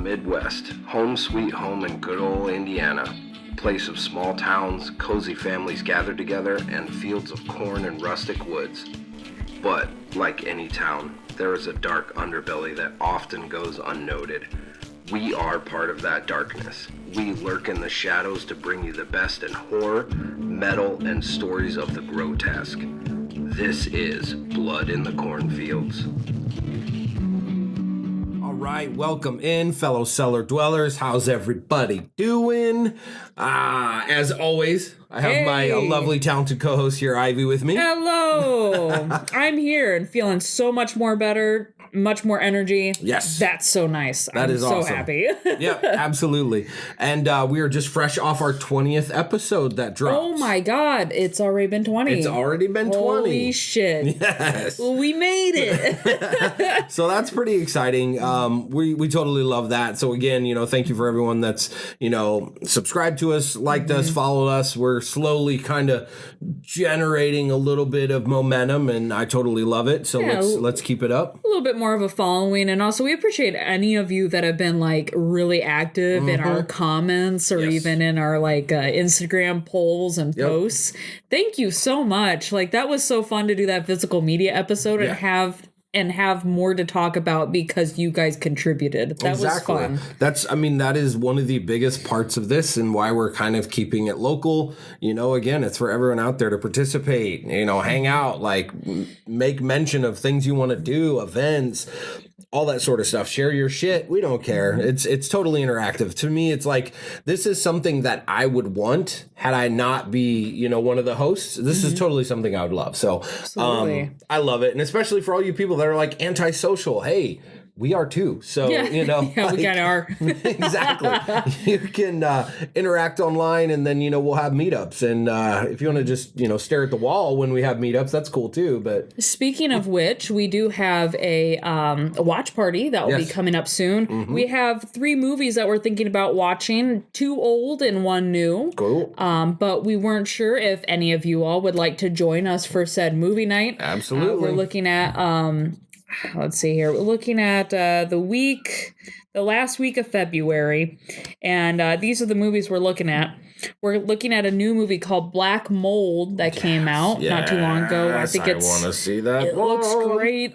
Midwest, home sweet home in good old Indiana. Place of small towns, cozy families gathered together, and fields of corn and rustic woods. But, like any town, there is a dark underbelly that often goes unnoted. We are part of that darkness. We lurk in the shadows to bring you the best in horror, metal, and stories of the grotesque. This is Blood in the Cornfields. All right, welcome in, fellow cellar dwellers. How's everybody doing? As always, I have my lovely, talented co-host here, Ivy, with me. Hello. I'm here and feeling so much more better, much more energy. Yes. That's so nice. That is awesome. So happy. Yeah, absolutely. And we are just fresh off our 20th episode that dropped. Oh my God, it's already been 20. It's already been 20. Holy shit. Yes. We made it. So that's pretty exciting. We totally love that. So again, thank you for everyone that's, subscribed to us, liked us, followed us. We're slowly kind of generating a little bit of momentum, and I totally love it. So let's keep it up. A little bit more of a following, and also we appreciate any of you that have been like really active in our comments or even in our Instagram polls and posts. Thank you so much. Like, that was so fun to do that physical media episode and have more to talk about because you guys contributed. That was fun. That is one of the biggest parts of this and why we're kind of keeping it local. Again, it's for everyone out there to participate, hang out, make mention of things you want to do, events, all that sort of stuff. Share your shit. We don't care. It's totally interactive. To me, it's like, this is something that I would want had I not be, one of the hosts. This is totally something I would love. So I love it. And especially for all you people that are like antisocial. Hey, we are too. So, we got our. Exactly. You can interact online, and then, we'll have meetups. And if you want to just, stare at the wall when we have meetups, that's cool too. But speaking of which, we do have a watch party that will be coming up soon. We have 3 movies that we're thinking about watching, 2 old and 1 new. Cool. But we weren't sure if any of you all would like to join us for said movie night. Absolutely. We're looking at let's see here. We're looking at the last week of February, and these are the movies we're looking at. We're looking at a new movie called Black Mold that came out not too long ago. I think want to see that. It looks great.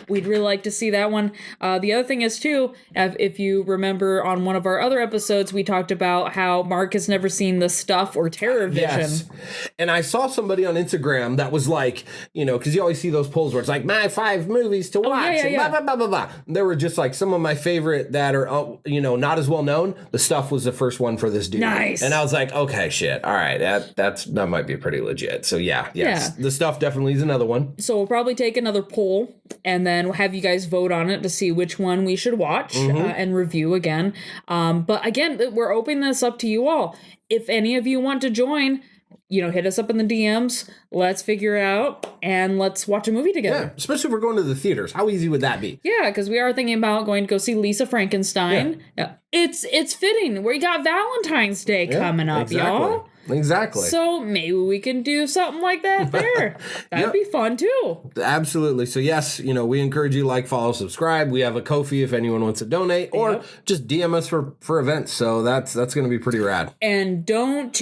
We'd really like to see that one. The other thing is, too, if you remember on one of our other episodes, we talked about how Mark has never seen The Stuff or Terror Vision. Yes. And I saw somebody on Instagram that was like, because you always see those polls where it's like, my 5 movies to watch. And blah, blah, blah, blah, blah. There were just like some of my favorite that are, not as well known. The Stuff was the first one for this dude. Nice. And I was like, okay, shit. All right. That might be pretty legit. So yes. Yeah. The Stuff definitely is another one. So we'll probably take another poll and then we'll have you guys vote on it to see which one we should watch and review again. But again, we're opening this up to you all. If any of you want to join, hit us up in the DMs. Let's figure it out and let's watch a movie together. Yeah, especially if we're going to the theaters. How easy would that be? Yeah, because we are thinking about going to go see Lisa Frankenstein. Yeah. It's fitting. We got Valentine's Day coming up, y'all. Exactly. So maybe we can do something like that there. That'd be fun too. Absolutely. So yes, we encourage you to follow, subscribe. We have a Ko-fi if anyone wants to donate, or just DM us for events. So that's going to be pretty rad. And don't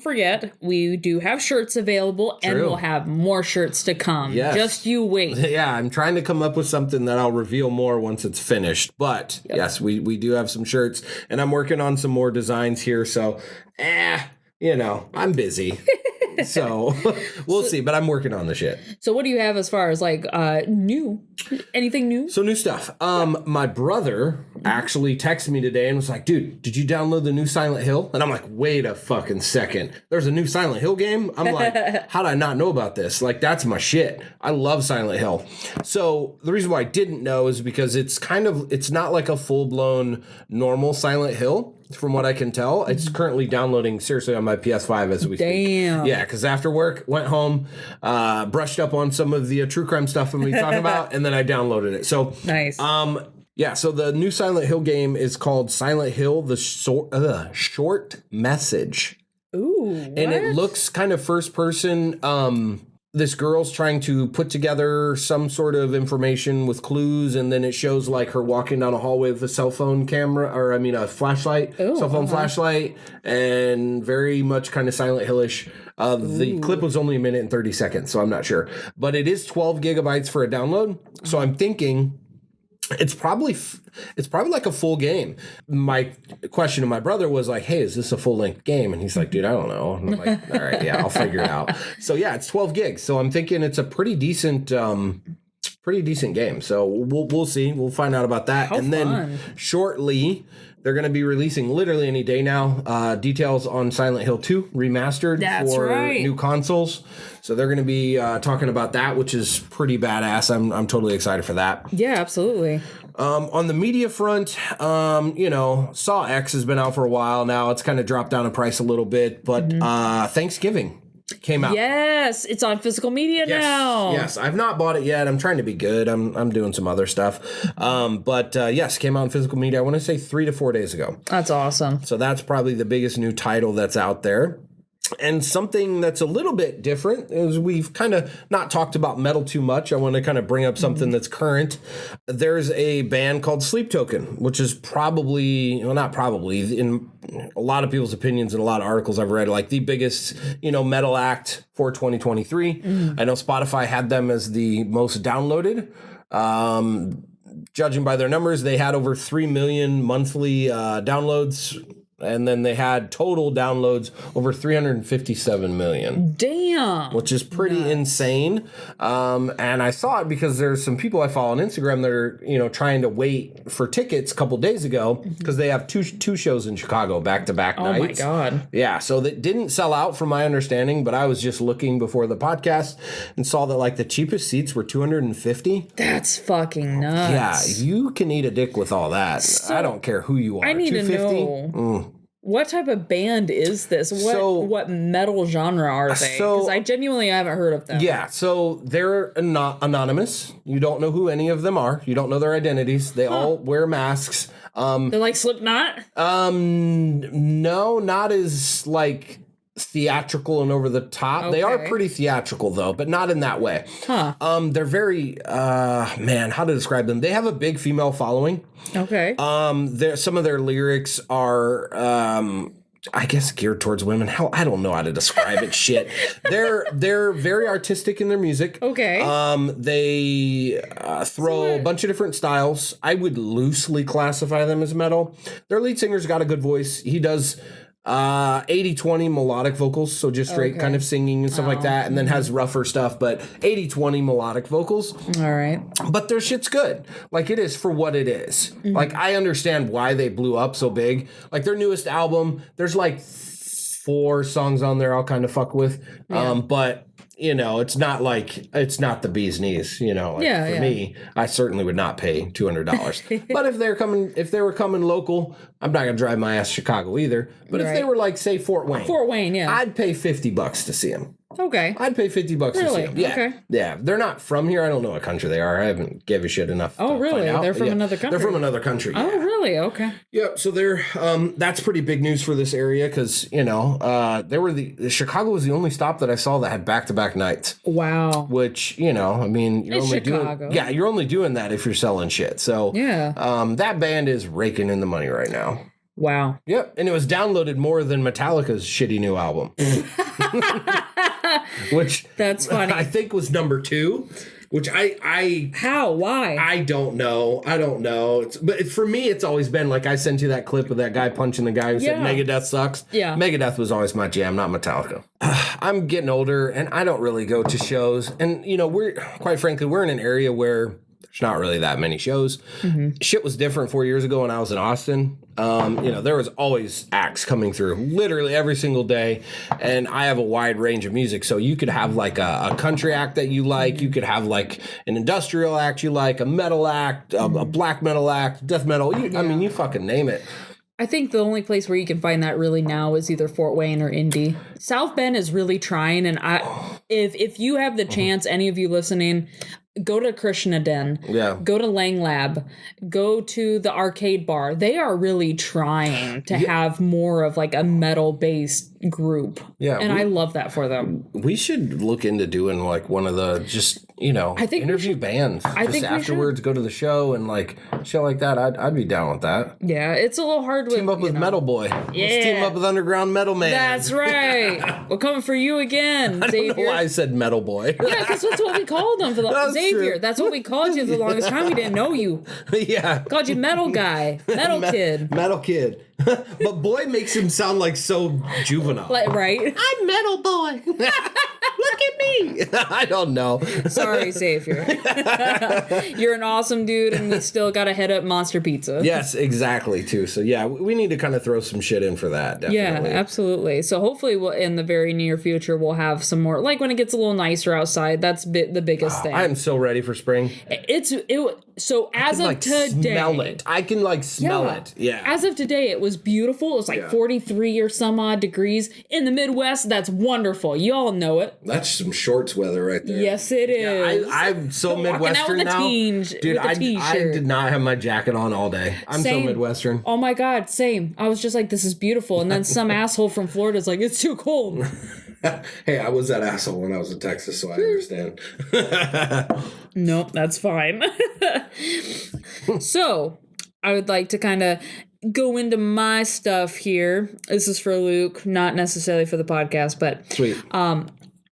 forget, we do have shirts available, and we'll have more shirts to come. Yes. Just you wait. Yeah, I'm trying to come up with something that I'll reveal more once it's finished. But yes, we do have some shirts, and I'm working on some more designs here. So, I'm busy. So we'll see, but I'm working on the shit. So what do you have as far as new? Anything new? So new stuff. My brother actually texted me today and was like, dude, did you download the new Silent Hill? And I'm like, wait a fucking second. There's a new Silent Hill game? I'm like, how did I not know about this? That's my shit. I love Silent Hill. So the reason why I didn't know is because it's not like a full-blown normal Silent Hill. From what I can tell, it's currently downloading seriously on my PS5 as we speak. Damn. Yeah, because after work, went home, brushed up on some of the true crime stuff we talked about, and then I downloaded it. So nice. Yeah, so the new Silent Hill game is called Silent Hill: The Short Message. Ooh, what? And it looks kind of first person. this girl's trying to put together some sort of information with clues, and then it shows like her walking down a hallway with a cell phone camera, or I mean a flashlight, cell phone flashlight, and very much kind of Silent Hillish. The clip was only 1 minute and 30 seconds, so I'm not sure. But it is 12 gigabytes for a download, so I'm thinking it's probably like a full game. My question to my brother was like, hey, is this a full-length game? And he's like, dude, I don't know. And I'm like, all right, yeah, I'll figure it out. So yeah, it's 12 gigs. So I'm thinking it's a pretty decent game. So we'll see. We'll find out about that. How and then fun. Shortly, they're going to be releasing literally any day now details on Silent Hill 2 remastered for new consoles. So they're going to be talking about that, which is pretty badass. I'm totally excited for that. Yeah, absolutely. On the media front, Saw X has been out for a while now. It's kind of dropped down in price a little bit, but Thanksgiving came out. Yes, it's on physical media now. Yes, I've not bought it yet. I'm trying to be good. I'm doing some other stuff. But yes, came out in physical media, I want to say 3 to 4 days ago. That's awesome. So that's probably the biggest new title that's out there. And something that's a little bit different is we've kind of not talked about metal too much. I want to kind of bring up something that's current. There's a band called Sleep Token, which is probably, well, not probably, in a lot of people's opinions and a lot of articles I've read, like the biggest, metal act for 2023. I know Spotify had them as the most downloaded. Judging by their numbers, they had over 3 million monthly downloads. And then they had total downloads over 357 million. Damn. Which is pretty insane. And I saw it because there's some people I follow on Instagram that are, trying to wait for tickets a couple days ago because they have two shows in Chicago back-to-back nights. Oh, my God. Yeah, so that didn't sell out from my understanding, but I was just looking before the podcast and saw that, like, the cheapest seats were $250. That's fucking nuts. Yeah, you can eat a dick with all that. So, I don't care who you are. I need to know. What type of band is this? What metal genre are they? Because I genuinely haven't heard of them. Yeah, so they're anonymous. You don't know who any of them are. You don't know their identities. They all wear masks. They're like Slipknot? No, not as like theatrical and over the top. Okay. They are pretty theatrical though, but not in that way. They're very how to describe them. They have a big female following. Okay. Some of their lyrics are I guess geared towards women. Hell, I don't know how to describe it. Shit. They're very artistic in their music. Okay. They throw a bunch of different styles. I would loosely classify them as metal. Their lead singer's got a good voice. He does 80-20 melodic vocals, so just straight kind of singing and stuff like that, and then has rougher stuff, but 80-20 melodic vocals. All right. But their shit's good. Like, it is for what it is. Like, I understand why they blew up so big. Like, their newest album, there's like 4 songs on there I'll kind of fuck with. But it's not the bee's knees, for me, I certainly would not pay $200. But if they were coming local, I'm not going to drive my ass to Chicago either. But if they were like, say, Fort Wayne, I'd pay $50 to see them. Okay. I'd pay $50 to see them. Yeah. Okay. Yeah. They're not from here. I don't know what country they are. I haven't gave a shit enough. Oh, really? They're from another country? They're from another country. Oh, really? Okay. Yeah. So they're, that's pretty big news for this area because, Chicago was the only stop that I saw that had back-to-back nights. Wow. Which, you're you're only doing that if you're selling shit. So, that band is raking in the money right now. Wow. Yep. And it was downloaded more than Metallica's shitty new album. Which that's funny. I think was number 2. Which why? I don't know. But for me, it's always been like I sent you that clip of that guy punching the guy who said Megadeth sucks. Yeah. Megadeth was always my jam, not Metallica. I'm getting older and I don't really go to shows. And, we're in an area where there's not really that many shows. Shit was different 4 years ago when I was in Austin. There was always acts coming through literally every single day. And I have a wide range of music. So you could have like a country act that you like. You could have like an industrial act you like, a metal act, a black metal act, death metal. I mean, you fucking name it. I think the only place where you can find that really now is either Fort Wayne or Indy. South Bend is really trying, and if you have the chance, any of you listening, go to Krishna Den. Yeah. Go to Lang Lab. Go to the arcade bar. They are really trying to have more of like a metal-based group. Yeah. And I love that for them. We should look into doing like one of the just, I think interview bands. I think afterwards go to the show and like shit like that. I'd be down with that. Yeah, it's a little hard with team up with Metal Boy. Yeah. Let's team up with Underground Metal Man. That's right. We're coming for you again, Xavier. I don't know why I said Metal Boy. Yeah, because that's what we called him for the Xavier. True. That's what we called you for the longest time. We didn't know you. Yeah. Called you Metal Guy. Metal Kid. Metal Kid. But Boy makes him sound like so juvenile. Right? I'm Metal Boy. Look at me. I don't know. Sorry, Xavier. You're an awesome dude, and we still got to head up Monster Pizza. Yes, exactly, too. So, yeah, we need to kind of throw some shit in for that, definitely. Yeah, absolutely. So, hopefully, in the very near future, we'll have some more, like when it gets a little nicer outside. That's the biggest thing. I'm so ready for spring. So, as of today. Smell it. I can, smell it. Yeah. As of today, it was beautiful. It was 43 or some odd degrees. In the Midwest, that's wonderful. You all know it. That's some shorts weather right there. Yes, it is. Yeah, I'm so Midwestern now. Dude, I did not have my jacket on all day. I'm so Midwestern. Oh my God, same. I was just like, this is beautiful. And then some asshole from Florida is like, it's too cold. Hey, I was that asshole when I was in Texas, so I understand. Nope, that's fine. So, I would like to kind of go into my stuff here. This is for Luke, not necessarily for the podcast, but sweet.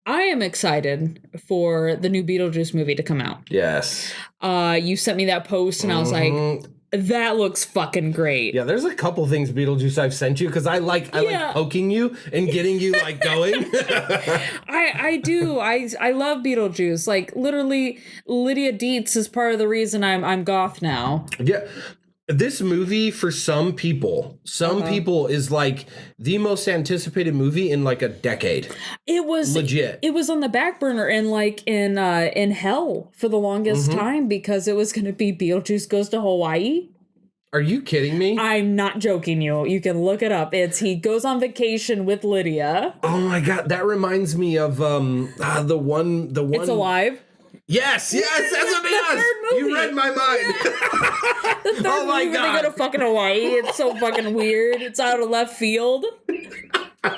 I am excited for the new Beetlejuice movie to come out. Yes. You sent me that post, and I was like, that looks fucking great. Yeah, there's a couple things, Beetlejuice, I've sent you because I like poking you and getting you going. I do. I love Beetlejuice. Like literally, Lydia Dietz is part of the reason I'm goth now. Yeah. This movie, for some people is like the most anticipated movie in like a decade. It was legit. It was on the back burner and like in hell for the longest time because it was going to be Beetlejuice Goes to Hawaii. Are you kidding me? I'm not joking you. You can look it up. He goes on vacation with Lydia. Oh my God, that reminds me of the one. It's Alive. Yes, that's what it is. You read my mind. Yeah. The third movie where they go to fucking Hawaii. It's so fucking weird. It's out of left field. The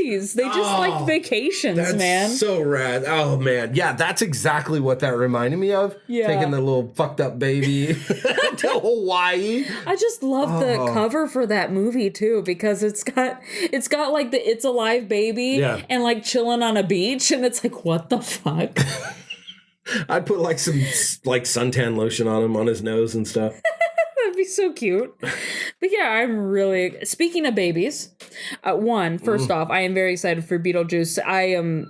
80s. They just like vacations, man. So rad. Oh, man. Yeah, that's exactly what that reminded me of. Yeah. Taking the little fucked up baby to Hawaii. I just love the cover for that movie, too, because it's got like the It's Alive baby and like chilling on a beach. And it's like, what the fuck? I'd put like some like suntan lotion on him on his nose and stuff. That'd be so cute. But yeah, I'm really... Speaking of babies, first off, I am very excited for Beetlejuice.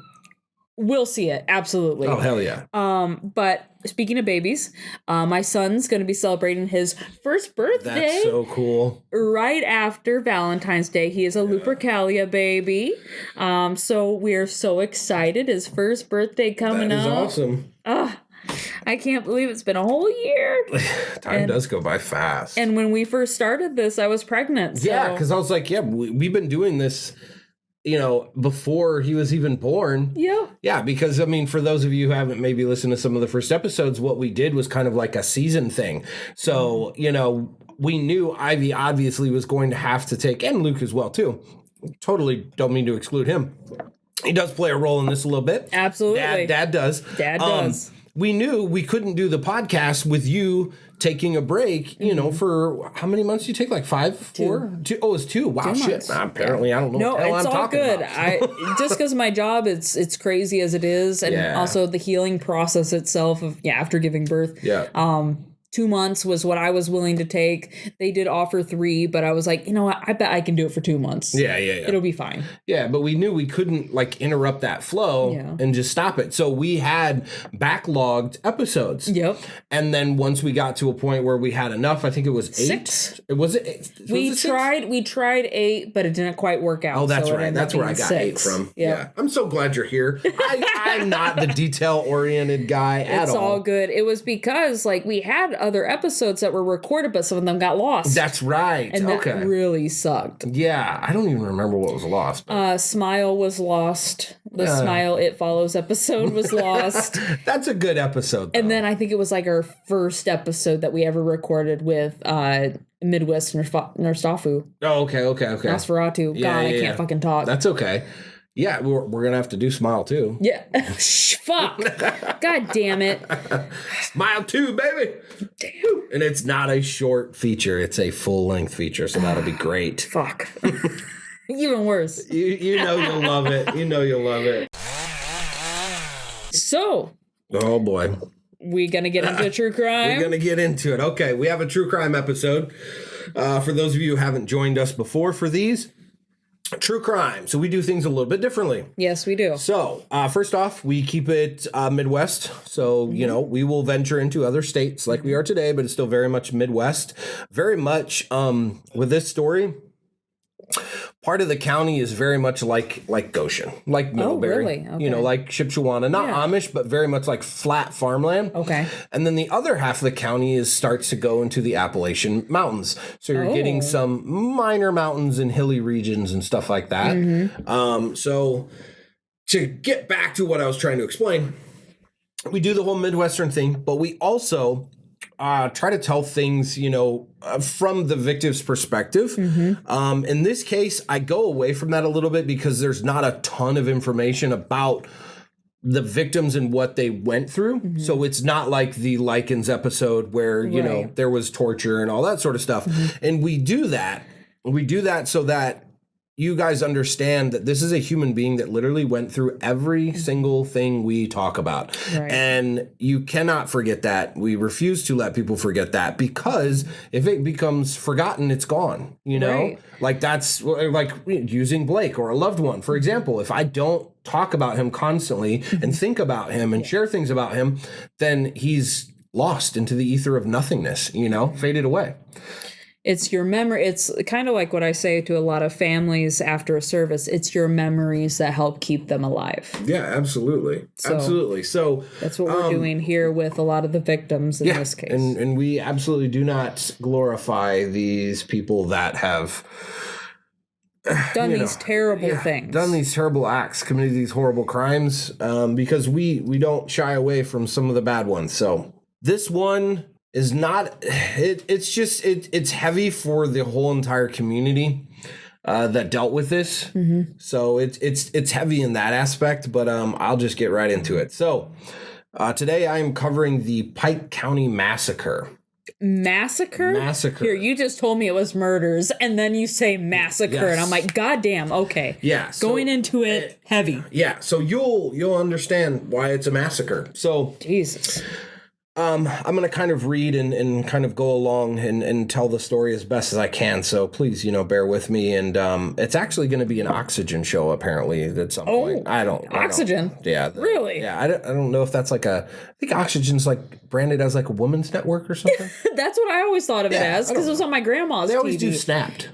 We'll see it, absolutely. Oh, hell yeah. But speaking of babies, my son's going to be celebrating his first birthday. That's so cool. Right after Valentine's Day. He is a Lupercalia baby. So we're so excited. His first birthday coming up. That is awesome. I can't believe it's been a whole year. Time does go by fast. And when we first started this, I was pregnant. So. Yeah, because I was like, we've been doing this, before he was even born. Yeah. Yeah, because, for those of you who haven't maybe listened to some of the first episodes, what we did was kind of like a season thing. So, we knew Ivy obviously was going to have to take, and Luke as well, too. Totally don't mean to exclude him. He does play a role in this a little bit. Absolutely. Dad does. Dad does. We knew we couldn't do the podcast with you taking a break, for how many months do you take? Like 5, 4? 2? Oh, it's 2. Wow, 2 shit. months. Apparently, I don't know no, what the hell it's I'm all talking good. about. Just because of my job, it's crazy as it is. And also the healing process itself of, after giving birth. Yeah. 2 months was what I was willing to take. They did offer 3, but I was like, you know what? I bet I can do it for 2 months. Yeah. It'll be fine. Yeah, but we knew we couldn't interrupt that flow and just stop it. So we had backlogged episodes. Yep. And then once we got to a point where we had enough, I think it was 8. 6. Was it 8? We tried 8, but it didn't quite work out. Oh, that's right. That's where I got 8 from. Yeah. I'm so glad you're here. I'm not the detail-oriented guy at all. It's all good. It was because we had other episodes that were recorded, but some of them got lost. That's right. And that really sucked. Yeah, I don't even remember what was lost. Smile was lost. The Smile It Follows episode was lost. That's a good episode, though. And then I think it was like our first episode that we ever recorded with Midwest Nerstafu. Oh, okay. Nosferatu. Yeah, God, yeah, I can't fucking talk. That's okay. Yeah, we're going to have to do Smile, too. Yeah. Fuck. God damn it. Smile 2, baby. Damn. And it's not a short feature. It's a full-length feature, so that'll be great. Fuck. Even worse. You know you'll love it. You know you'll love it. So. Oh, boy. We gonna get into true crime? We're gonna get into it. Okay, we have a true crime episode. For those of you who haven't joined us before for these, true crime. So we do things a little bit differently. Yes, we do. So first off, we keep it Midwest. So, you know, we will venture into other states like we are today, but it's still very much Midwest. Very much with this story. Part of the county is very much like Goshen, like Middlebury, really? Okay. You know, like Shipshewana, not Amish, but very much like flat farmland. Okay. And then the other half of the county starts to go into the Appalachian Mountains. So you're getting some minor mountains and hilly regions and stuff like that. Mm-hmm. So to get back to what I was trying to explain, we do the whole Midwestern thing, but we also try to tell things, you know, from the victim's perspective. Mm-hmm. In this case, I go away from that a little bit because there's not a ton of information about the victims and what they went through. Mm-hmm. So it's not like the Lycans episode where, you know, there was torture and all that sort of stuff. Mm-hmm. And we do that. We do that so that you guys understand that this is a human being that literally went through every single thing we talk about. Right. And you cannot forget that. We refuse to let people forget that, because if it becomes forgotten, it's gone, you know? Right. Like that's like using Blake or a loved one, for example. If I don't talk about him constantly and think about him and share things about him, then he's lost into the ether of nothingness, you know, faded away. It's your memory. It's kind of like what I say to a lot of families after a service. It's your memories that help keep them alive. Yeah, absolutely. Absolutely. So that's what we're doing here with a lot of the victims in this case. And we absolutely do not glorify these people that have done these terrible things. Done these terrible acts, committed these horrible crimes, because we don't shy away from some of the bad ones. So this one is not, it's heavy for the whole entire community that dealt with this. Mm-hmm. So it's heavy in that aspect, but I'll just get right into it. So today I am covering the Pike County Massacre. Massacre? Here, you just told me it was murders, and then you say massacre, and I'm like, God damn, okay. Yeah. Going into it heavy. Yeah, so you'll understand why it's a massacre. So Jesus. I'm going to kind of read and kind of go along and tell the story as best as I can. So please, you know, bear with me. And it's actually going to be an Oxygen show, apparently, at some point. Oxygen? Really? Yeah, I don't know if that's like I think Oxygen's like branded as like a women's network or something. That's what I always thought of it as, because it was on my grandma's They always TV. do Snapped.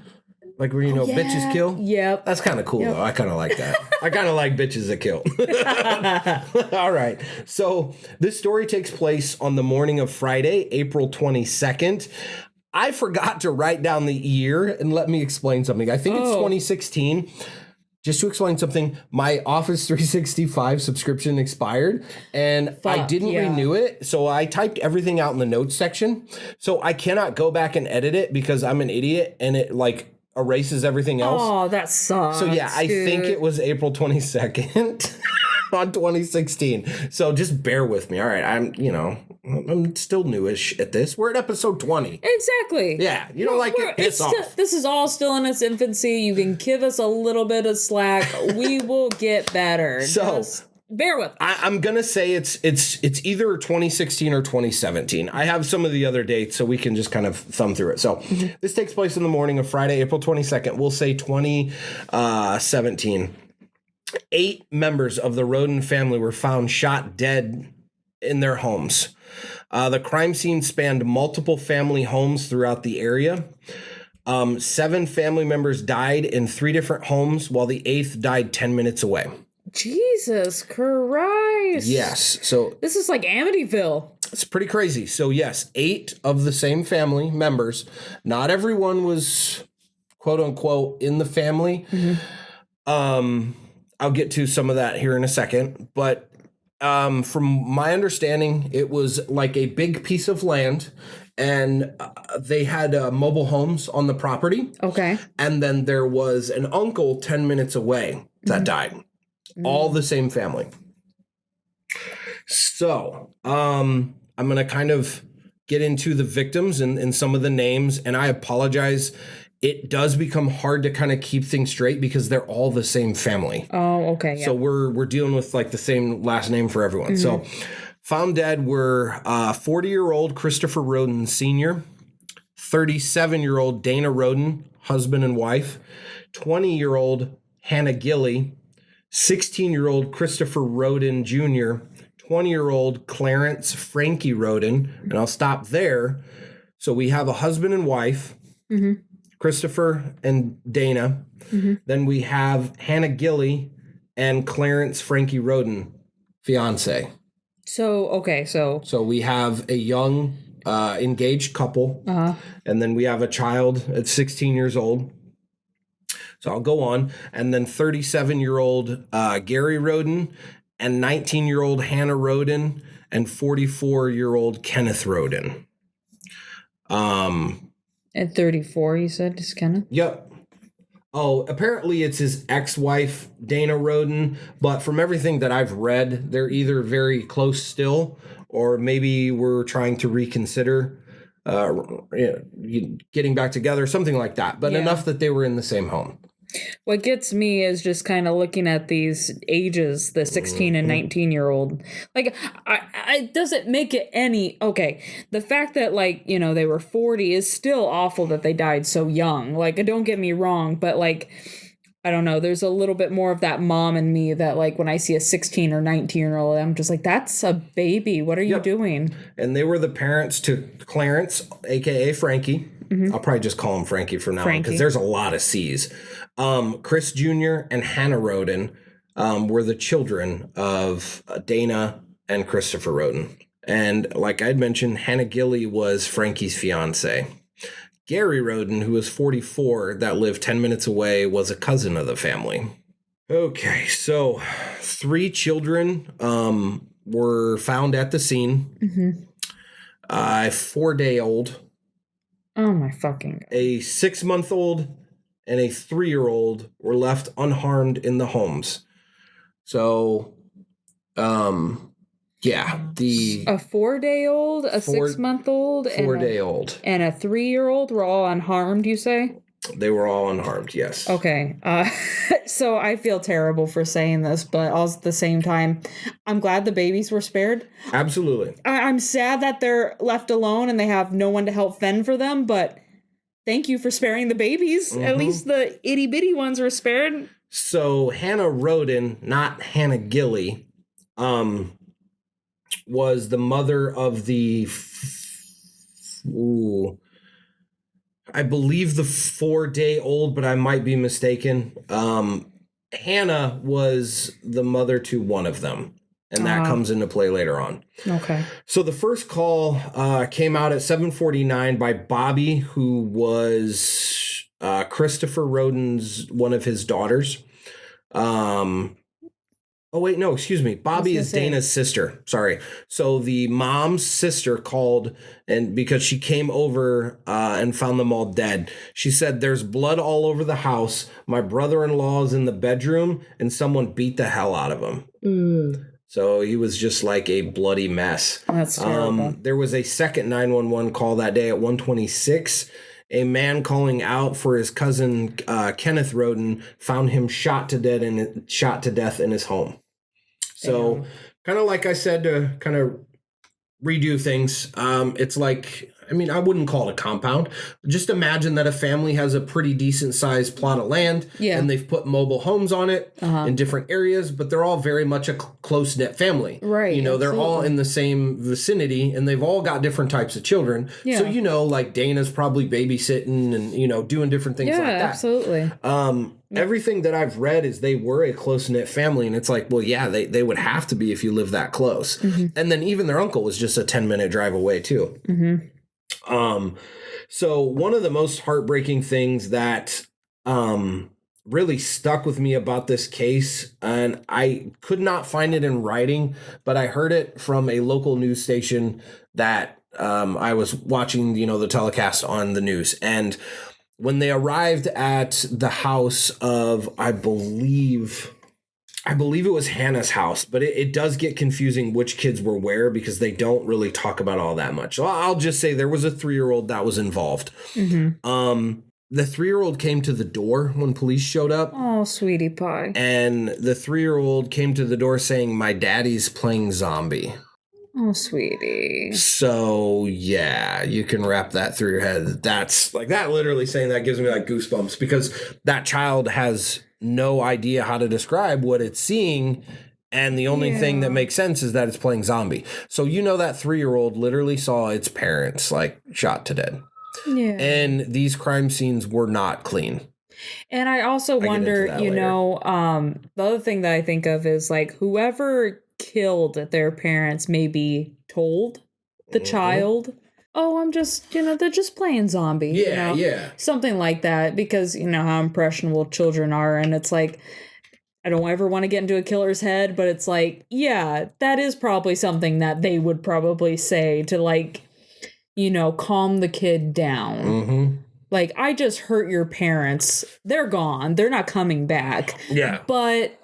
Like where, you know, bitches kill? Yep. That's kind of cool, though. I kind of like that. I kind of like bitches that kill. All right. So this story takes place on the morning of Friday, April 22nd. I forgot to write down the year, and let me explain something. I think it's 2016. Just to explain something, my Office 365 subscription expired, and I didn't renew it, so I typed everything out in the notes section. So I cannot go back and edit it because I'm an idiot, and it like erases everything else. Oh, that sucks. So yeah, I think it was April 22nd on 2016. So just bear with me. All right, I'm still newish at this. We're at episode 20. Exactly. Yeah, you don't like it, piss off. This is all still in its infancy. You can give us a little bit of slack. We will get better. So just bear with us. I'm gonna say it's either 2016 or 2017. I have some of the other dates, so we can just kind of thumb through it. So this takes place in the morning of Friday, April 22nd. We'll say 2017. 8 members of the Rhoden family were found shot dead in their homes. The crime scene spanned multiple family homes throughout the area. 7 family members died in 3 different homes, while the 8th died 10 minutes away. Jesus Christ. Yes. So this is like Amityville. It's pretty crazy. So yes, 8 of the same family members. Not everyone was quote unquote in the family. Mm-hmm. I'll get to some of that here in a second. But from my understanding, it was like a big piece of land, and they had mobile homes on the property. Okay. And then there was an uncle 10 minutes away that died. All the same family. So I'm going to kind of get into the victims and some of the names, and I apologize. It does become hard to kind of keep things straight because they're all the same family. Oh, okay. Yeah. So we're dealing with like the same last name for everyone. So found dead were 40-year-old Christopher Rhoden Sr., 37-year-old Dana Rhoden, husband and wife, 20-year-old Hannah Gilly, 16-year-old Christopher Rhoden Jr., 20-year-old Clarence Frankie Rhoden, and I'll stop there. So we have a husband and wife, Christopher and Dana. Then we have Hannah Gilly and Clarence Frankie Rhoden, fiance. So we have a young engaged couple, and then we have a child at 16 years old. So I'll go on. And then 37-year-old Gary Rhoden, and 19-year-old Hannah Rhoden, and 44-year-old Kenneth Rhoden. At 34, you said, is Kenneth? Yep. Oh, apparently it's his ex-wife, Dana Rhoden, but from everything that I've read, they're either very close still, or maybe we're trying to reconsider getting back together, something like that, but enough that they were in the same home. What gets me is just kind of looking at these ages, the 16 and 19-year-old. Like, I doesn't make it any... Okay, the fact that, like, you know, they were 40 is still awful that they died so young. Like, don't get me wrong, but, like, I don't know. There's a little bit more of that mom in me that, like, when I see a 16 or 19-year-old, I'm just like, that's a baby. What are you doing? And they were the parents to Clarence, a.k.a. Frankie. I'll probably just call him Frankie from now on because there's a lot of C's. Chris Jr. and Hannah Rhoden were the children of Dana and Christopher Rhoden. And like I'd mentioned, Hannah Gilly was Frankie's fiance. Gary Rhoden, who was 44, that lived 10 minutes away, was a cousin of the family. Okay, so 3 children were found at the scene. A 4-day-old. Oh my fucking God. A 6-month-old and a 3-year-old were left unharmed in the homes. So, yeah, a 4-day-old, a 6-month-old, 4-day-old, and a 3-year-old were all unharmed, you say? They were all unharmed, yes. Okay. So I feel terrible for saying this, but all at the same time, I'm glad the babies were spared. Absolutely. I'm sad that they're left alone and they have no one to help fend for them, but thank you for sparing the babies. At least the itty-bitty ones were spared. So Hannah Rhoden, not Hannah Gilly, was the mother of the... I believe the 4-day-old, but I might be mistaken. Hannah was the mother to one of them, and that comes into play later on. Okay. So the first call came out at 7:49 by Bobby, who was Christopher Rhoden's one of his daughters. Oh, wait, no, excuse me. Bobby is Dana's sister. Sorry. So the mom's sister called, and because she came over and found them all dead. She said, "There's blood all over the house. My brother-in-law is in the bedroom, and someone beat the hell out of him." So he was just like a bloody mess. That's terrible. There was a second 911 call that day at 1:26. A man calling out for his cousin Kenneth Rhoden found him shot to death in his home. So, kind of like I said, to kind of redo things. It's like, I mean, I wouldn't call it a compound. Just imagine that a family has a pretty decent sized plot of land, and they've put mobile homes on it in different areas, but they're all very much a close knit family. Right. You know, they're all in the same vicinity, and they've all got different types of children. Yeah. So, you know, like Dana's probably babysitting and, you know, doing different things like that. Yeah, absolutely. Everything that I've read is they were a close-knit family, and it's like, well, yeah, they would have to be if you live that close. And then even their uncle was just a 10-minute drive away, too. So one of the most heartbreaking things that really stuck with me about this case, and I could not find it in writing, but I heard it from a local news station that I was watching, the telecast on the news. And when they arrived at the house of, I believe it was Hannah's house, but it does get confusing which kids were where because they don't really talk about all that much. So I'll just say there was a 3-year-old that was involved. Mm-hmm. The 3-year-old came to the door when police showed up. Oh, sweetie pie. And the 3-year-old came to the door saying, "My daddy's playing zombie." Oh, sweetie. So, yeah, you can wrap that through your head. That's like that literally saying that gives me like goosebumps because that child has no idea how to describe what it's seeing. And the only thing that makes sense is that it's playing zombie. So, that 3-year-old literally saw its parents like shot to death. Yeah. And these crime scenes were not clean. And I also wonder, the other thing that I think of is like whoever killed their parents maybe told the child, "Oh, I'm just, they're just playing zombie." Yeah. Something like that, because how impressionable children are. And it's like, I don't ever want to get into a killer's head, but it's like, yeah, that is probably something that they would probably say to like, calm the kid down. Mm-hmm. Like, I just hurt your parents. They're gone. They're not coming back. Yeah. But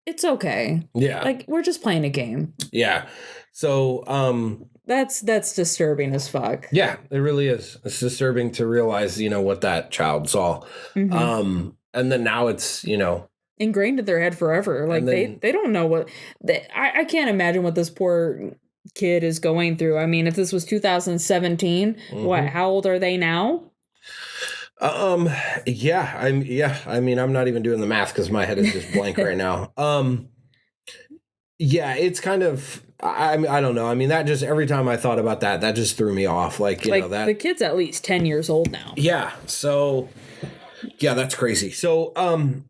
it's okay. Yeah. Like, we're just playing a game. Yeah. So, that's disturbing as fuck. Yeah, it really is. It's disturbing to realize, what that child saw. Mm-hmm. And then now it's, ingrained in their head forever. Like, they don't know what... I can't imagine what this poor kid is going through. I mean, if this was 2017, mm-hmm. How old are they now? Yeah. I mean, I'm not even doing the math because my head is just blank right now. Yeah, it's kind of, I don't know. I mean, that just, every time I thought about that just threw me off. Like, that the kid's at least 10 years old now. Yeah. So yeah, that's crazy. So,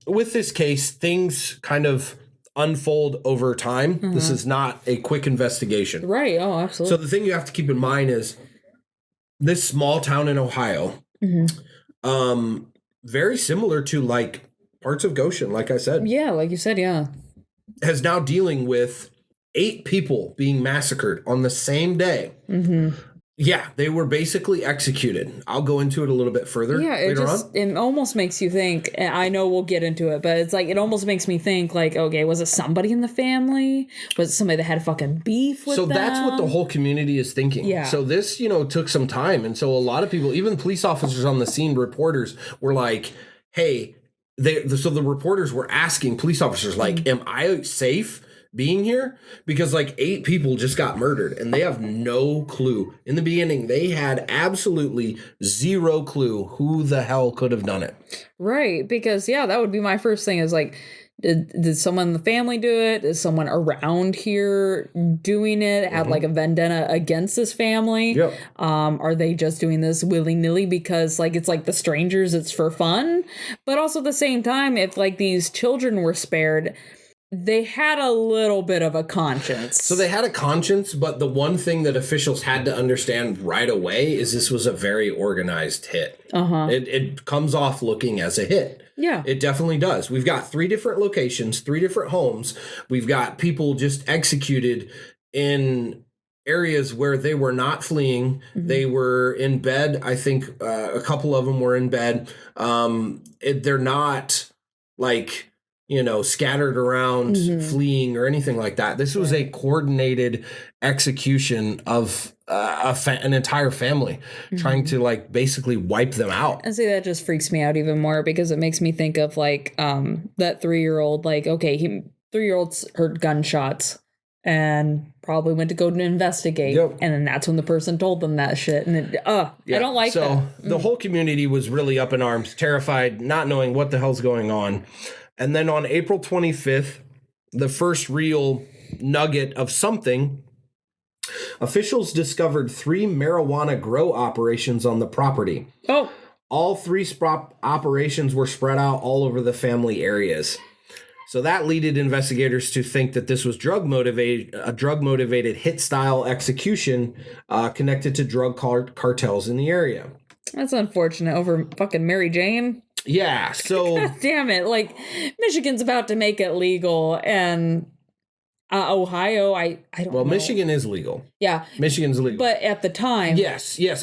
with this case, things kind of unfold over time. Mm-hmm. This is not a quick investigation. Right. Oh, absolutely. So the thing you have to keep in mind is this small town in Ohio, mm-hmm. Very similar to like parts of Goshen, like I said. Yeah, like you said, yeah. Has now dealing with 8 people being massacred on the same day. Mm-hmm. Yeah, they were basically executed. I'll go into it a little bit further later on. It almost makes you think, and I know we'll get into it, but it's like, it almost makes me think like, okay, was it somebody in the family? Was it somebody that had fucking beef with them? So that's what the whole community is thinking. Yeah. So this, took some time. And so a lot of people, even police officers on the scene, reporters were like, hey, so the reporters were asking police officers, like, mm-hmm. am I safe being here? Because like 8 people just got murdered and they have no clue. In the beginning, they had absolutely zero clue who the hell could have done it. Right. Because, yeah, that would be my first thing is like, did someone in the family do it? Is someone around here doing it? Have mm-hmm. like a vendetta against this family? Yep. Are they just doing this willy-nilly because like it's like the strangers, it's for fun? But also at the same time, if like these children were spared, they had a little bit of a conscience. So they had a conscience, but the one thing that officials had to understand right away is this was a very organized hit. Uh-huh. It comes off looking as a hit. Yeah. It definitely does. We've got 3 different locations, 3 different homes. We've got people just executed in areas where they were not fleeing. Mm-hmm. They were in bed. I think a couple of them were in bed. They're not like... scattered around, mm-hmm. fleeing or anything like that. This was a coordinated execution of an entire family, mm-hmm. trying to like basically wipe them out. And see, that just freaks me out even more because it makes me think of like that 3-year-old, like, okay, 3-year-olds heard gunshots and probably went to go and investigate. Yep. And then that's when the person told them that shit. And I don't like that. So the whole community was really up in arms, terrified, not knowing what the hell's going on. And then on April 25th, the first real nugget of something, officials discovered 3 marijuana grow operations on the property. Oh. All 3 operations were spread out all over the family areas. So that leaded investigators to think that this was a drug-motivated hit-style execution connected to drug cartels in the area. That's unfortunate. Over fucking Mary Jane? Yeah, so Damn it. Like, Michigan's about to make it legal, and Ohio, I don't know. well, Michigan is legal. Yeah. Michigan's legal. But at the time. Yes. Yeah.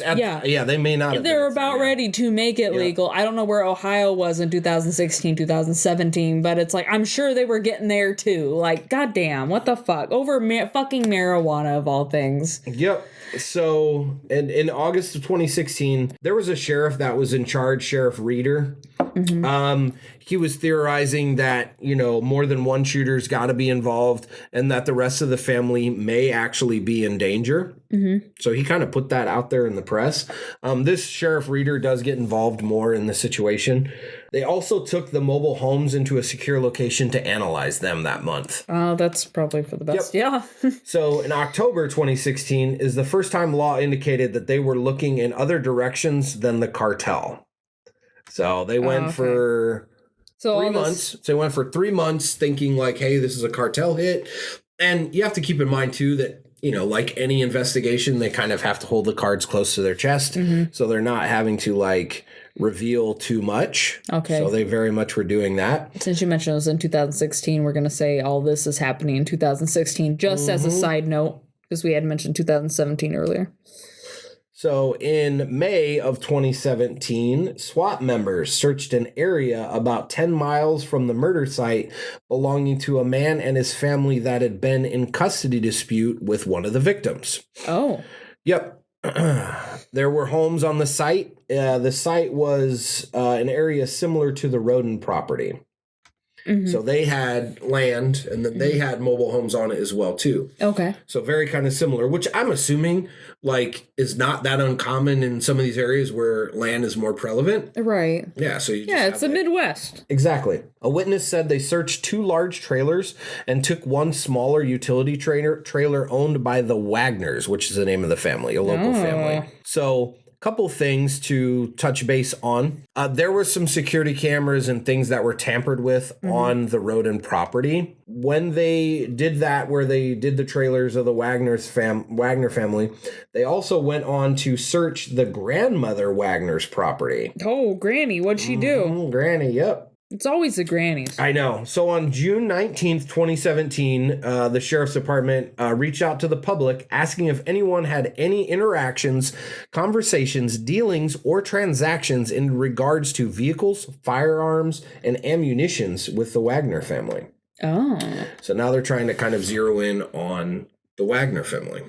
They may not have They're been, about ready to make it legal. I don't know where Ohio was in 2016, 2017, but it's like, I'm sure they were getting there too. Like, goddamn, what the fuck? Over fucking marijuana of all things. Yep. So, in August of 2016, there was a sheriff that was in charge, Sheriff Reeder. Mm-hmm. He was theorizing that, more than one shooter's got to be involved and that the rest of the family may actually be in danger. Mm-hmm. So he kind of put that out there in the press. This Sheriff Reeder does get involved more in the situation. They also took the mobile homes into a secure location to analyze them that month. Oh, that's probably for the best. Yep. Yeah. So in October 2016 is the first time law indicated that they were looking in other directions than the cartel. So they went for 3 months. So they went for 3 months thinking like, hey, this is a cartel hit. And you have to keep in mind, too, that, like any investigation, they kind of have to hold the cards close to their chest. Mm-hmm. So they're not having to, reveal too much. Okay. So they very much were doing that. Since you mentioned it was in 2016, we're going to say all this is happening in 2016, just as a side note, because we had mentioned 2017 earlier. So in May of 2017, SWAT members searched an area about 10 miles from the murder site belonging to a man and his family that had been in custody dispute with one of the victims. Oh. Yep. There were homes on the site. The site was an area similar to the Rhoden property. Mm-hmm. So they had land, and then they had mobile homes on it as well, too. Okay. So very kind of similar, which I'm assuming, is not that uncommon in some of these areas where land is more prevalent. Right. Yeah, so it's the Midwest. Exactly. A witness said they searched 2 large trailers and took one smaller utility trailer owned by the Wagners, which is the name of the family, a local family. So couple things to touch base on. There were some security cameras and things that were tampered with on the Rhoden property. When they did that, where they did the trailers of the Wagner family, they also went on to search the grandmother Wagner's property. Oh, Granny, what'd she do? Granny, yep. It's always the grannies. I know. So on June 19th, 2017, the Sheriff's Department reached out to the public asking if anyone had any interactions, conversations, dealings, or transactions in regards to vehicles, firearms, and ammunitions with the Wagner family. Oh. So now they're trying to kind of zero in on the Wagner family.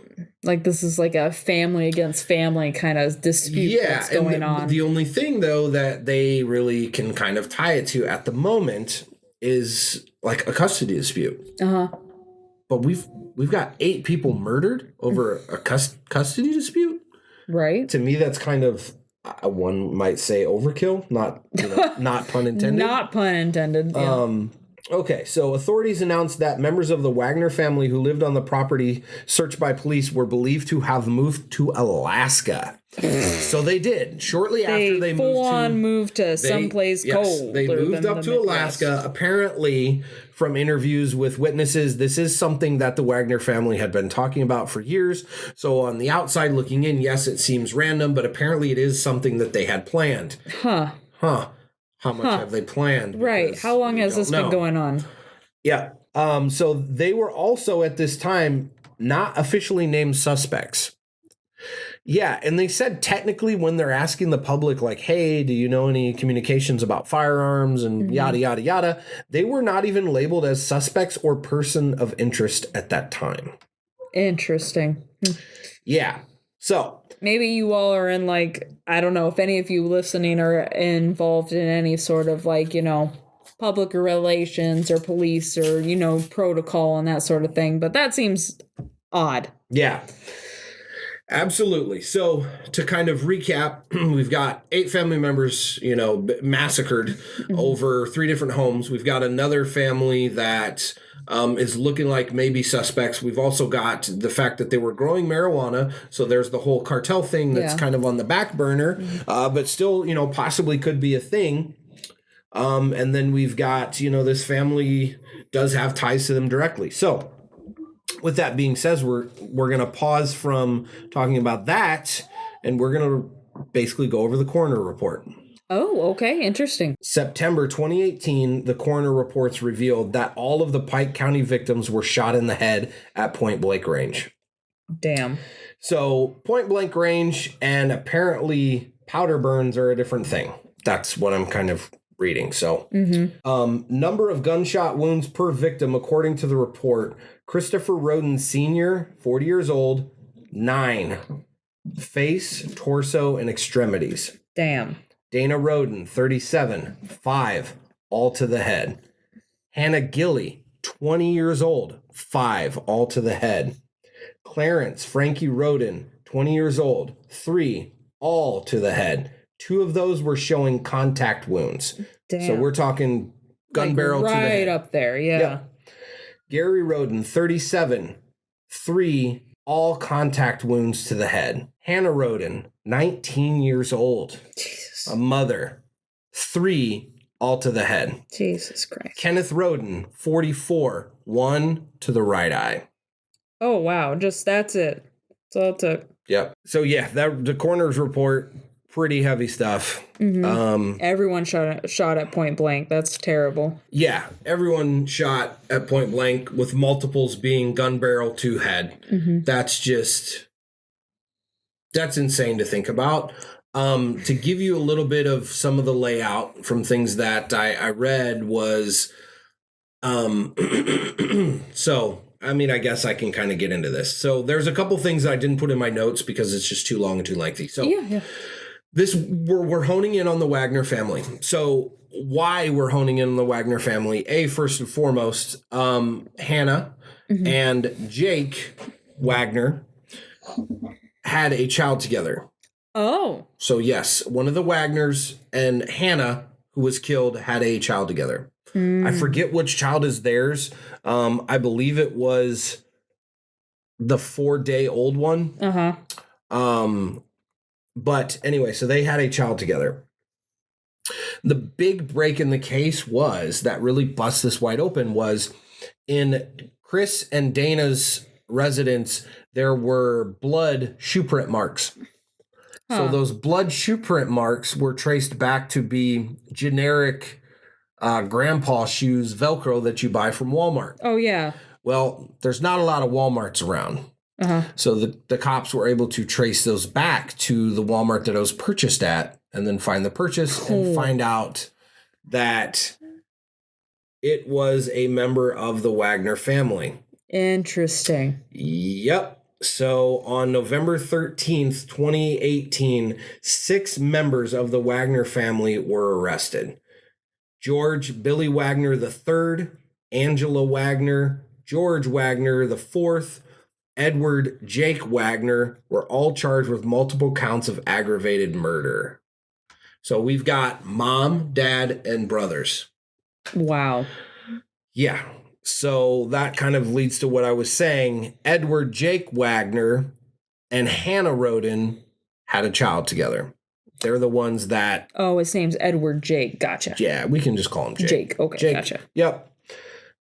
Like this is like a family against family kind of dispute that's going on. The only thing, though, that they really can kind of tie it to at the moment is like a custody dispute. Uh-huh. But we've got 8 people murdered over a custody dispute. Right. To me, that's kind of, one might say overkill, not pun intended. Not pun intended. Yeah. Okay, so authorities announced that members of the Wagner family who lived on the property searched by police were believed to have moved to Alaska. So they did. Shortly after they moved to someplace cold. They moved up to Alaska. Apparently, from interviews with witnesses, this is something that the Wagner family had been talking about for years. So on the outside looking in, yes, it seems random, but apparently it is something that they had planned. Huh. How much have they planned? Right. How long has this been going on? Yeah. So they were also at this time not officially named suspects. Yeah. And they said technically when they're asking the public, like, hey, do you know any communications about firearms and yada, yada, yada, they were not even labeled as suspects or person of interest at that time. Interesting. Yeah. So maybe you all are in I don't know if any of you listening are involved in any sort of public relations or police or, protocol and that sort of thing. But that seems odd. Yeah, absolutely. So to kind of recap, we've got 8 family members, massacred over 3 different homes. We've got another family that is looking like maybe suspects. We've also got the fact that they were growing marijuana. So there's the whole cartel thing that's kind of on the back burner, but still, possibly could be a thing. And then we've got, this family does have ties to them directly. So with that being said, we're going to pause from talking about that, and we're going to basically go over the coroner report. Oh, okay. Interesting. September 2018, the coroner reports revealed that all of the Pike County victims were shot in the head at point blank range. Damn. So point blank range and apparently powder burns are a different thing. That's what I'm kind of reading. So number of gunshot wounds per victim, according to the report, Christopher Rhoden Sr., 40 years old, 9. Face, torso, and extremities. Damn. Dana Rhoden, 37, 5, all to the head. Hannah Gilly, 20 years old, 5, all to the head. Clarence Frankie Rhoden, 20 years old, 3, all to the head. 2 of those were showing contact wounds. Damn. So we're talking gun barrel to the head. Right up there, yeah. Yep. Gary Rhoden, 37, 3, all contact wounds to the head. Hannah Rhoden, 19 years old, Jesus. a mother, 3, all to the head. Jesus Christ. Kenneth Rhoden, 44, 1 to the right eye. Oh, wow. Just that's it. That's all it took. Yep. So yeah, that the coroner's report, pretty heavy stuff. Everyone shot at point blank. That's terrible. Yeah, everyone shot at point blank with multiples being gun barrel to head. That's insane to think about. To give you a little bit of some of the layout from things that I read was, so, I mean, I guess I can kind of get into this. So there's a couple things that I didn't put in my notes because it's just too long and too lengthy. So Yeah. we're honing in on the Wagner family. So why we're honing in on the Wagner family? First and foremost, Hannah and Jake Wagner had a child together. Oh. So yes, one of the Wagners and Hannah, who was killed, had a child together. I forget which child is theirs. I believe it was the 4-day-old one. But anyway, so they had a child together. The big break in the case was that really bust this wide open was in Chris and Dana's residence, there were blood shoe print marks. So those blood shoe print marks were traced back to be generic grandpa shoes, Velcro that you buy from Walmart. Oh, yeah. Well, there's not a lot of Walmarts around. So the cops were able to trace those back to the Walmart that it was purchased at and then find the purchase and find out that it was a member of the Wagner family. Interesting. Yep. So on November 13th, 2018, 6 members of the Wagner family were arrested. George Billy Wagner III, Angela Wagner, George Wagner IV, Edward Jake Wagner were all charged with multiple counts of aggravated murder. So we've got mom, dad, and brothers. Wow. Yeah. So that kind of leads to what I was saying. Edward Jake Wagner and Hannah Rhoden had a child together. They're the ones that... Oh, his name's Edward Jake. Gotcha. Yeah, we can just call him Jake. Jake. Okay, Jake. Gotcha. Yep.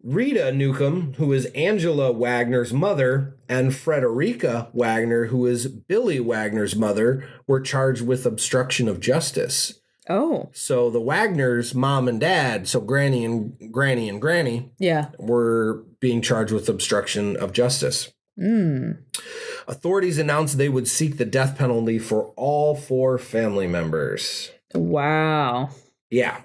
Rita Newcomb, who is Angela Wagner's mother, and Frederica Wagner, who is Billy Wagner's mother, were charged with obstruction of justice. Oh. So the Wagners, mom and dad, so Granny and Granny, Yeah. were being charged with obstruction of justice. Authorities announced they would seek the death penalty for all 4 family members. Wow. Yeah.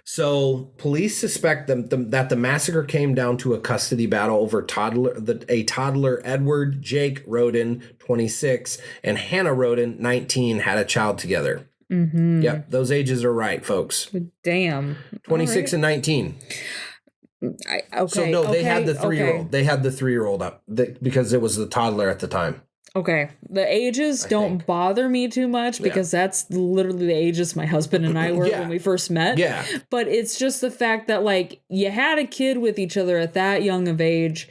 So police suspect that the massacre came down to a custody battle over a toddler Edward Jake Rhoden, 26, and Hannah Rhoden, 19, had a child together. Yep, those ages are right, folks. Damn. 26 and 19. Okay. So no, they had the 3-year-old. They had the 3-year-old up because it was the toddler at the time. Okay. The ages don't bother me too much because that's literally the ages my husband and I were when we first met. Yeah. But it's just the fact that, like, you had a kid with each other at that young of age,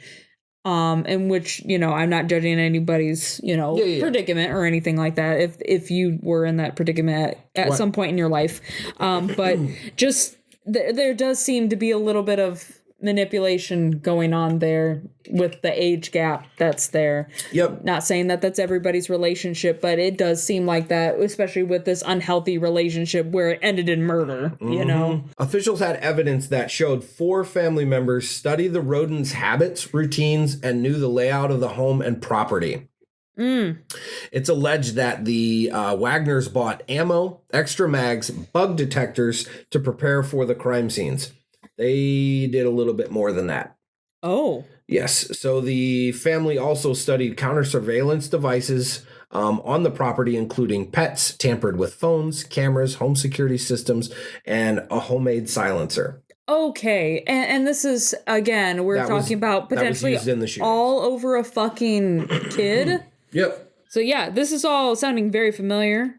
in which, you know, I'm not judging anybody's, you know, predicament or anything like that. If you were in that predicament at some point in your life. But just there does seem to be a little bit of manipulation going on there with the age gap that's there. Yep. Not saying that that's everybody's relationship, but it does seem like that, especially with this unhealthy relationship where it ended in murder, you know? Officials had evidence that showed 4 family members studied the Rhoden's habits, routines, and knew the layout of the home and property. It's alleged that the Wagners bought ammo, extra mags, bug detectors to prepare for the crime scenes. They did a little bit more than that. Oh. Yes. So the family also studied counter surveillance devices on the property, including pets, tampered with phones, cameras, home security systems, and a homemade silencer. Okay, and this is, again, we're talking about potentially all over a fucking kid. Yep. So yeah, this is all sounding very familiar,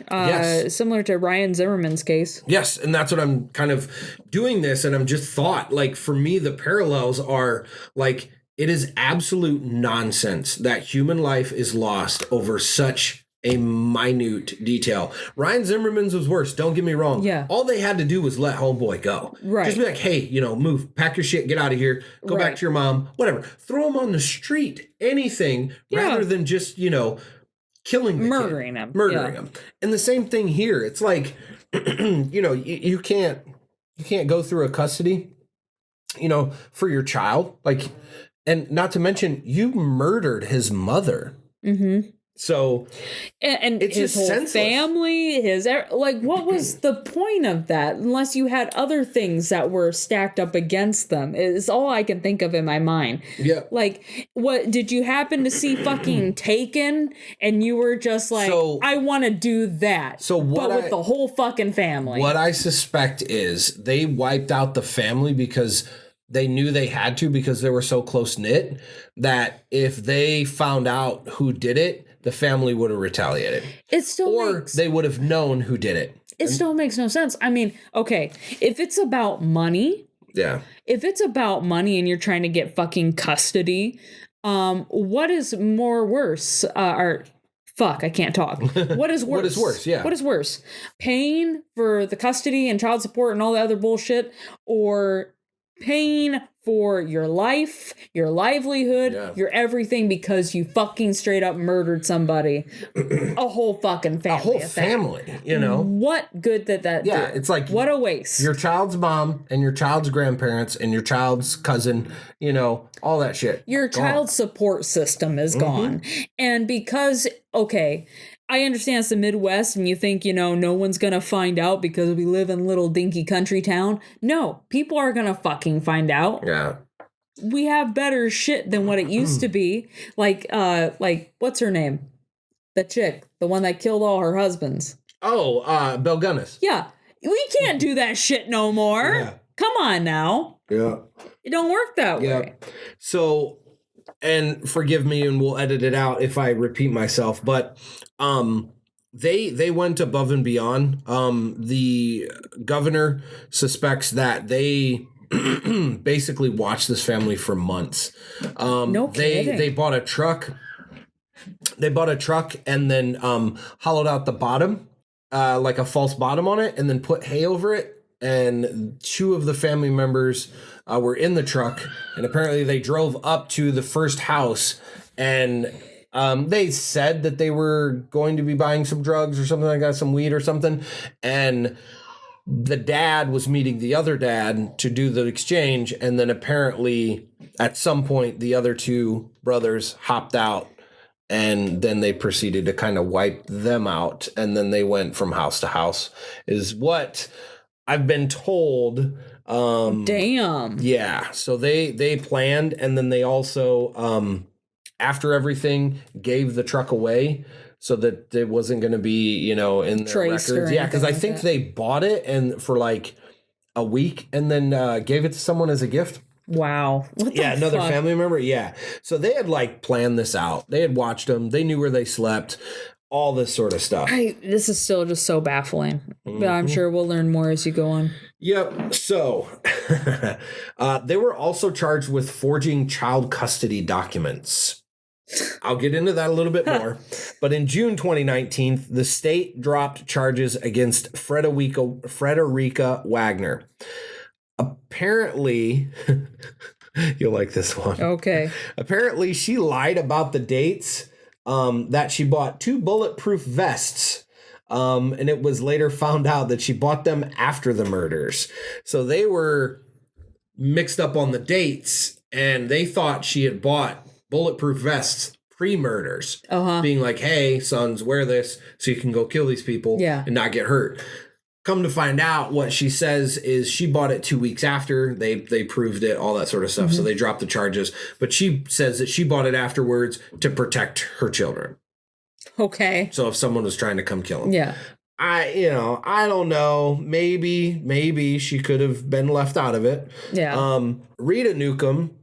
similar to Ryan Zimmerman's case. Yes, and that's what I'm kind of doing this, and I'm just thought, like, for me, the parallels are, like, it is absolute nonsense that human life is lost over such a minute detail. Ryan Zimmerman's was worse, don't get me wrong. Yeah. All they had to do was let homeboy go. Right. Just be like, hey, you know, move, pack your shit, get out of here, go back to your mom, whatever. Throw him on the street, anything, rather than just, you know, killing the murdering kid. him. Murdering him. And the same thing here. It's like, you know, you can't go through a custody, you know, for your child. Like, and not to mention, you murdered his mother. Mm-hmm. So, and it's his just whole senseless. family, like, what was the point of that? Unless you had other things that were stacked up against them, is all I can think of in my mind. Yeah. Like, what did you happen to see fucking Taken, and you were just like, I want to do that. So what? But with the whole fucking family. What I suspect is they wiped out the family because they knew they had to, because they were so close knit that if they found out who did it, the family would have retaliated. It still they would have known who did it. It still makes no sense. I mean, okay, if it's about money, if it's about money and you're trying to get fucking custody, what is worse? Fuck, I can't talk. What is worse? What is worse? Yeah. What is worse? Paying for the custody and child support and all the other bullshit, or paying for your life, your livelihood, your everything, because you fucking straight up murdered somebody. A whole fucking family. A whole family, you know? What good did that do? It's like, what a waste. Your child's mom and your child's grandparents and your child's cousin, you know, all that shit. Your child support system is gone. And because, okay, I understand it's the Midwest and you think, you know, no one's going to find out because we live in a little dinky country town. No, people are going to fucking find out. Yeah. We have better shit than what it used to be. Like, what's her name? The chick, the one that killed all her husbands. Oh, Bill Gunnis. Yeah. We can't do that shit no more. Yeah. Come on now. Yeah. It don't work that way. So, and forgive me, and we'll edit it out if I repeat myself, but they went above and beyond. The governor suspects that they basically watched this family for months. No kidding. They bought a truck. They bought a truck and then hollowed out the bottom, like a false bottom on it, and then put hay over it. And 2 of the family members were in the truck, and apparently they drove up to the first house, and they said that they were going to be buying some drugs or something like that, some weed or something, and the dad was meeting the other dad to do the exchange, and then apparently at some point the other 2 brothers hopped out, and then they proceeded to kind of wipe them out, and then they went from house to house, is what I've been told. Damn. Yeah. So they planned, and then they also, after everything, gave the truck away so that it wasn't going to be, you know, in their Traced records. Yeah, because I think they bought it and for like a week and then gave it to someone as a gift. Wow. What the another fuck? family member. Yeah. So they had like planned this out. They had watched them. They knew where they slept. All this sort of stuff. This is still just so baffling. But I'm sure we'll learn more as you go on. Yep. So they were also charged with forging child custody documents. I'll get into that a little bit more. But in June 2019, the state dropped charges against Frederica Wagner. Apparently, You'll like this one. Okay. Apparently, she lied about the dates, that she bought 2 bulletproof vests. And it was later found out that she bought them after the murders. So they were mixed up on the dates, and they thought she had bought bulletproof vests pre-murders, being like, hey, sons, wear this so you can go kill these people and not get hurt. Come to find out, what she says is she bought it 2 weeks after. They proved it, all that sort of stuff. So they dropped the charges. But she says that she bought it afterwards to protect her children. Okay. So if someone was trying to come kill them. Yeah. I don't know. Maybe she could have been left out of it. Yeah. Rita Newcomb,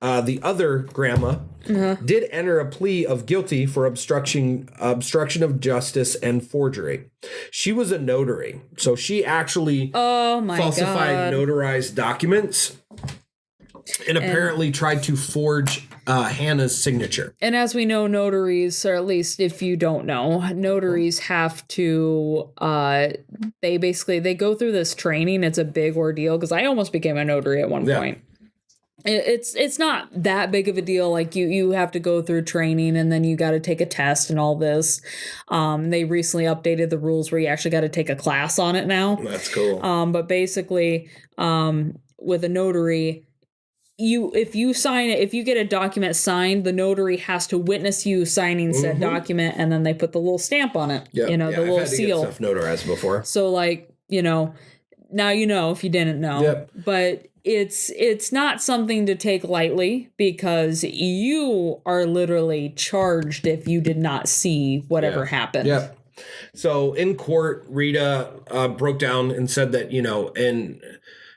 the other grandma, did enter a plea of guilty for obstruction of justice and forgery. She was a notary, so she actually falsified notarized documents and apparently tried to forge Hannah's signature. And as we know, notaries, or at least if you don't know, notaries have to, they go through this training. It's a big ordeal, because I almost became a notary at one point. It's not that big of a deal. Like you have to go through training, and then you got to take a test and all this. They recently updated the rules where you actually got to take a class on it now. That's cool. But basically, with a notary, if you get a document signed, the notary has to witness you signing said document, and then they put the little stamp on it. Yep. The little I've had to seal. get stuff notarized before. So now you know if you didn't know. Yep. But it's not something to take lightly, because you are literally charged if you did not see whatever happened. Yep. So in court, Rita broke down and said that,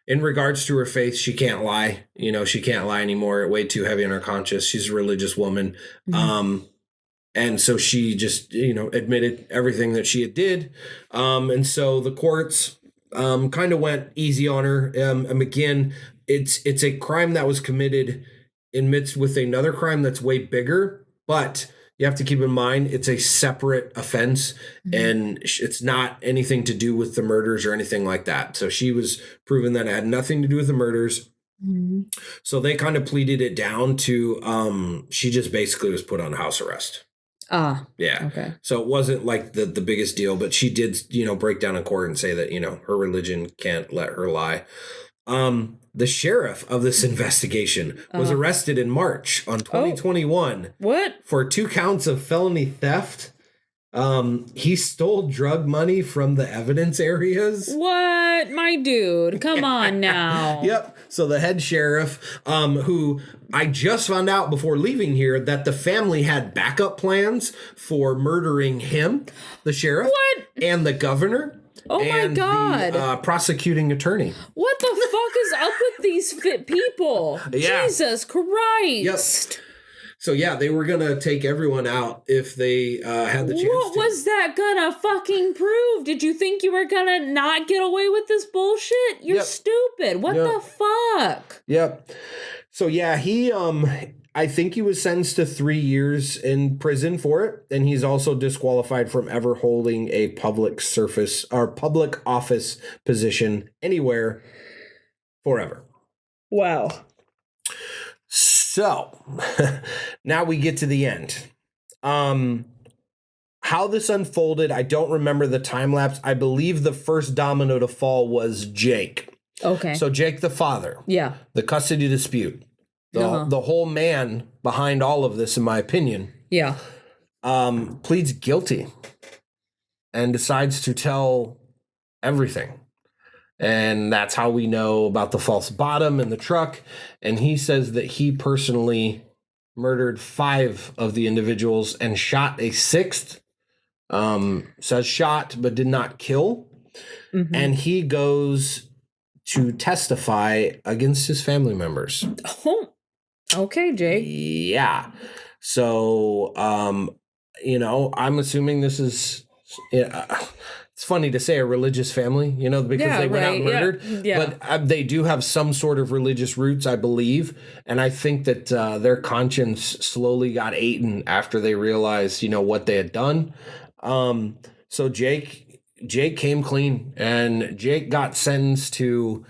in regards to her faith, she can't lie. She can't lie anymore. It weighed too heavy on her conscience. She's a religious woman. And so she just, admitted everything that she had did. And so the courts kind of went easy on her. Again, it's a crime that was committed in midst with another crime that's way bigger, but you have to keep in mind it's a separate offense, and it's not anything to do with the murders or anything like that. So she was proven that it had nothing to do with the murders. So they kind of pleaded it down to she just basically was put on house arrest. Yeah. Okay. So it wasn't like the biggest deal, but she did, break down in court and say that, her religion can't let her lie. The sheriff of this investigation was arrested in March on 2021. What? For 2 counts of felony theft. He stole drug money from the evidence areas. What? My dude, come on now. Yep. So the head sheriff, who I just found out before leaving here that the family had backup plans for murdering him, the sheriff, and the governor. Oh my God. The prosecuting attorney. What the fuck is up with these fit people? Yeah. Jesus Christ. Yep. So yeah, they were gonna take everyone out if they had the chance. What was that gonna fucking prove? Did you think you were gonna not get away with this bullshit? You're stupid. What the fuck? Yep. So yeah, he I think he was sentenced to 3 years in prison for it, and he's also disqualified from ever holding a public office position anywhere forever. Wow. So now we get to the end. How this unfolded, I don't remember the time lapse. I believe the first domino to fall was Jake. Okay. So Jake, the father. Yeah. The custody dispute. The whole man behind all of this, in my opinion. Yeah. Pleads guilty and decides to tell everything. And that's how we know about the false bottom in the truck. And he says that he personally murdered 5 of the individuals and shot a 6th. Says shot, but did not kill. And he goes to testify against his family members. Oh, okay, Jake. Yeah. So, I'm assuming this is... it's funny to say a religious family, because they went out and murdered. Yeah. But they do have some sort of religious roots, I believe. And I think that their conscience slowly got eaten after they realized, what they had done. So Jake came clean, and Jake got sentenced to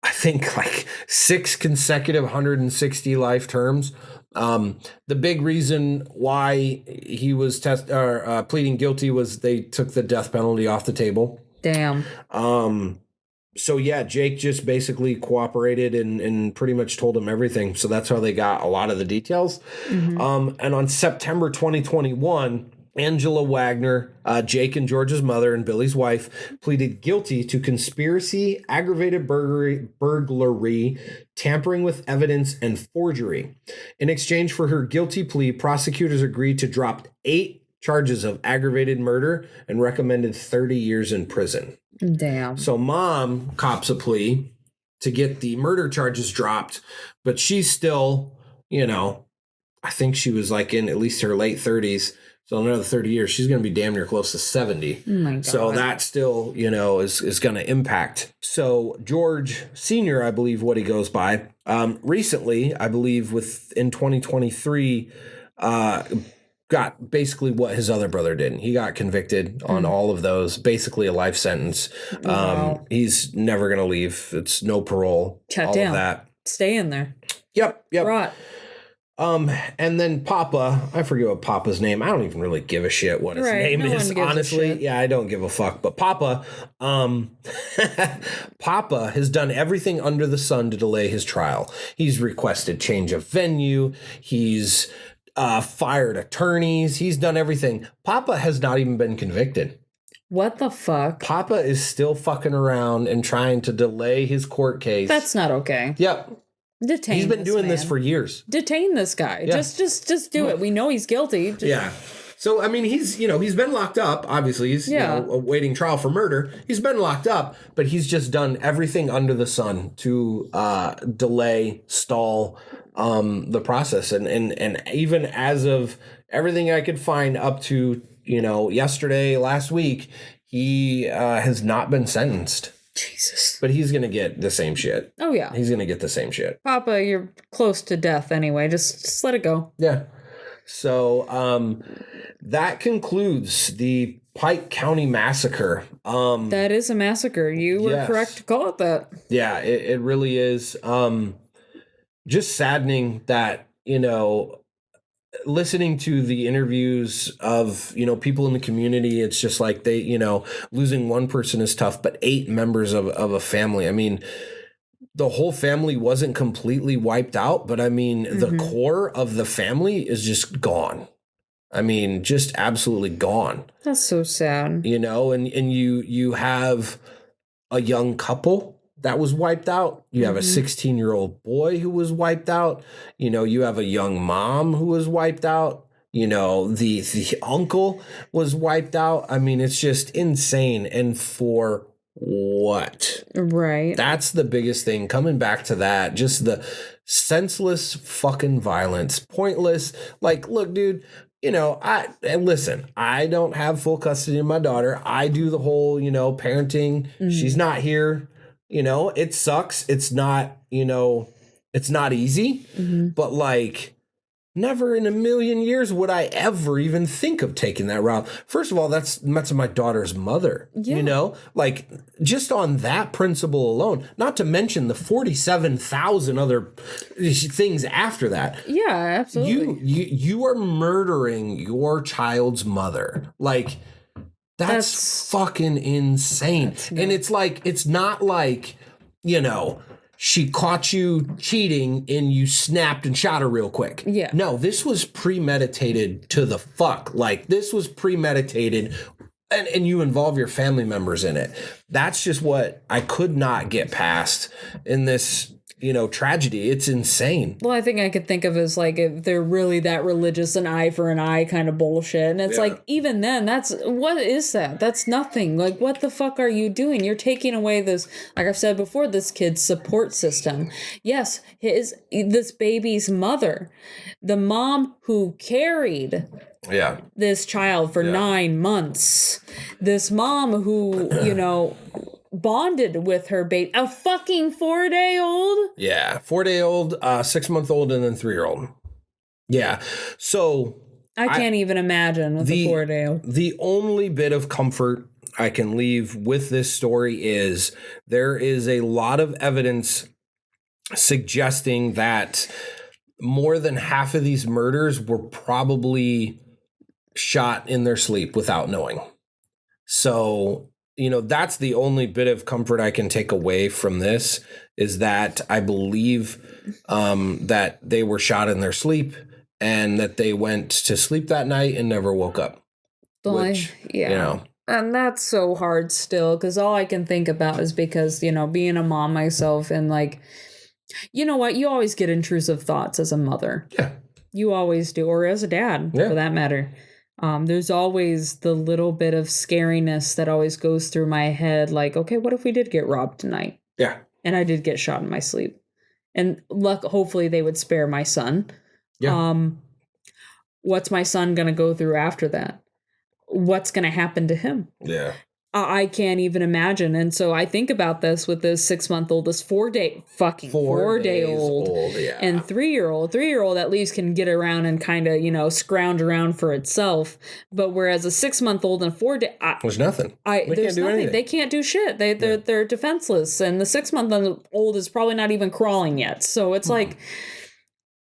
I think like 6 consecutive 160 life terms. The big reason why he was pleading guilty was they took the death penalty off the table. Damn. So yeah, Jake just basically cooperated and pretty much told him everything. So that's how they got a lot of the details. And on September 2021, Angela Wagner, Jake and George's mother and Billy's wife, pleaded guilty to conspiracy, aggravated burglary, tampering with evidence, and forgery. In exchange for her guilty plea, prosecutors agreed to drop 8 charges of aggravated murder and recommended 30 years in prison. Damn. So mom cops a plea to get the murder charges dropped, but she's still, I think she was like in at least her late 30s. So another 30 years, she's going to be damn near close to 70. Oh my God. So that still, is going to impact. So George Sr., I believe what he goes by, recently, I believe in 2023, got basically what his other brother did. He got convicted on all of those, basically a life sentence. Wow. He's never going to leave. It's no parole. Shut down. Of that. Stay in there. Yep. Right. And then Papa, I forget what Papa's name. I don't even really give a shit what his name is. Honestly, yeah, I don't give a fuck. But Papa, Papa has done everything under the sun to delay his trial. He's requested change of venue. He's fired attorneys. He's done everything. Papa has not even been convicted. What the fuck? Papa is still fucking around and trying to delay his court case. That's not okay. Yep. Detain. He's been doing this for years. Detain this guy. Yeah. Just do it. We know he's guilty. Yeah. So I mean, he's been locked up. Obviously, he's awaiting trial for murder. He's been locked up, but he's just done everything under the sun to delay, stall the process, and even as of everything I could find up to yesterday, last week, he has not been sentenced. Jesus. But he's going to get the same shit. Oh, yeah. He's going to get the same shit. Papa, you're close to death anyway. Just let it go. Yeah. So that concludes the Pike County Massacre. That is a massacre. You were correct to call it that. Yeah, it really is. Just saddening that, listening to the interviews of, people in the community, it's just like they, losing one person is tough, but 8 members of a family. I mean, the whole family wasn't completely wiped out, but I mean, the core of the family is just gone. I mean, just absolutely gone. That's so sad. And you have a young couple that was wiped out. You have a 16-year-old boy who was wiped out. You have a young mom who was wiped out. The uncle was wiped out. I mean, it's just insane. And for what? Right. That's the biggest thing. Coming back to that, just the senseless fucking violence, pointless. Like, look, dude, listen, I don't have full custody of my daughter. I do the whole, parenting. She's not here. It sucks. It's not, it's not easy, but like never in a million years would I ever even think of taking that route. First of all, that's my daughter's mother, like just on that principle alone, not to mention the 47,000 other things after that. Yeah, absolutely. You are murdering your child's mother. Like, That's fucking insane. And it's like, it's not like, she caught you cheating and you snapped and shot her real quick. Yeah. No, this was premeditated to the fuck. Like, this was premeditated and you involve your family members in it. That's just what I could not get past in this, tragedy. It's insane. Well, I think I could think of as like, if they're really that religious, an eye for an eye kind of bullshit. And it's like, even then, what is that? That's nothing. Like, what the fuck are you doing? You're taking away this, like I've said before, this kid's support system. Yes, this baby's mother, the mom who carried this child for 9 months, this mom who, bonded with her baby, a fucking 4-day-old. Yeah, 4-day-old, 6-month-old, and then 3-year-old. Yeah. So I can't even imagine with the poor Dale. The only bit of comfort I can leave with this story is there is a lot of evidence suggesting that more than half of these murders were probably shot in their sleep without knowing. So, that's the only bit of comfort I can take away from this is that I believe that they were shot in their sleep and that they went to sleep that night and never woke up. And that's so hard still, because all I can think about is because, being a mom myself and you know what? You always get intrusive thoughts as a mother. Yeah. You always do, or as a dad, for that matter. There's always the little bit of scariness that always goes through my head. Like, okay, what if we did get robbed tonight? Yeah. And I did get shot in my sleep. And hopefully they would spare my son. Yeah. What's my son going to go through after that? What's going to happen to him? Yeah. I can't even imagine. And so I think about this with this 6-month-old, this 4-day old, yeah. and 3-year-old. 3-year-old at least can get around and kind of, scrounge around for itself. But whereas a 6-month-old and 4-day, there's nothing. There's nothing. They can't do shit. They're defenseless. And the 6-month-old is probably not even crawling yet. So it's like,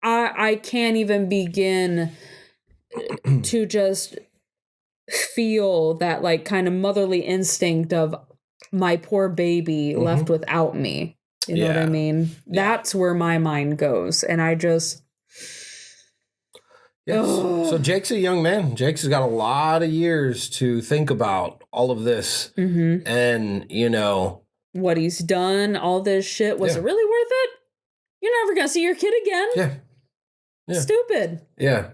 I can't even begin to just feel that kind of motherly instinct of my poor baby left without me. You know what I mean? Yeah. That's where my mind goes. And I just... Yes. So Jake's a young man. Jake's got a lot of years to think about all of this. Mm-hmm. And, what he's done, all this shit. Was it really worth it? You're never going to see your kid again. Yeah. Stupid. Yeah.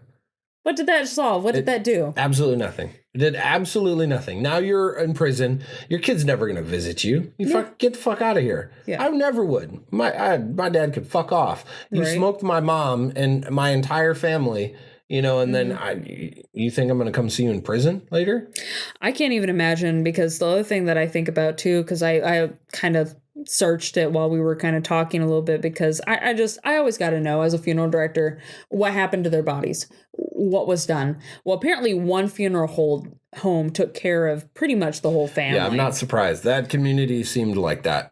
What did that solve? What did that do? Absolutely nothing. It did absolutely nothing. Now you're in prison. Your kid's never going to visit you. Get the fuck out of here. Yeah. I never would. My dad could fuck off. You smoked my mom and my entire family, and then you think I'm going to come see you in prison later? I can't even imagine, because the other thing that I think about too, because I kind of searched it while we were kind of talking a little bit, because I always got to know as a funeral director what happened to their bodies, what was done. Well, apparently one funeral home took care of pretty much the whole family. Yeah, I'm not surprised. That community seemed like that.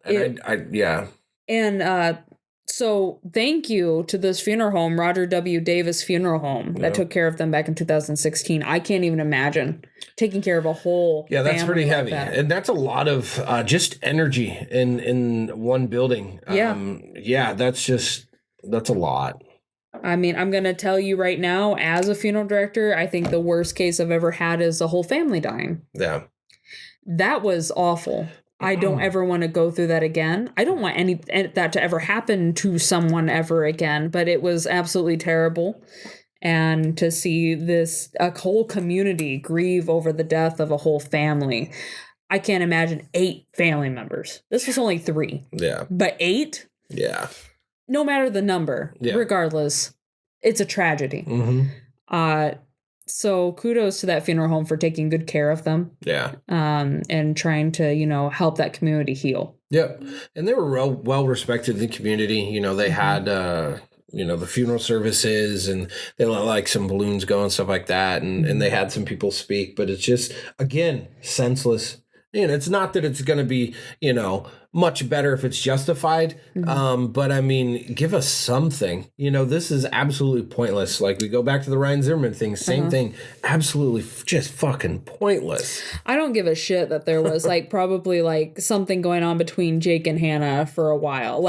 And so thank you to this funeral home, Roger W. Davis Funeral Home, that took care of them back in 2016. I can't even imagine taking care of a whole family. That's pretty heavy. And that's a lot of just energy in one building. That's a lot. I mean, I'm going to tell you right now, as a funeral director, I think the worst case I've ever had is a whole family dying. Yeah. That was awful. I don't ever want to go through that again. I don't want that to ever happen to someone ever again, but it was absolutely terrible. And to see a whole community grieve over the death of a whole family. I can't imagine 8 family members. This was only 3. Yeah. But 8? Yeah. No matter the number, regardless, it's a tragedy. Mm-hmm. So kudos to that funeral home for taking good care of them. Yeah. And trying to, help that community heal. Yep. And they were well respected in the community. They had, the funeral services, and they let some balloons go and stuff like that. And they had some people speak, but it's just, again, senseless. It's not that it's going to be, much better if it's justified. Mm-hmm. But I mean, give us something. This is absolutely pointless. We go back to the Ryan Zimmerman thing, same thing. Absolutely just fucking pointless. I don't give a shit that there was probably something going on between Jake and Hannah for a while.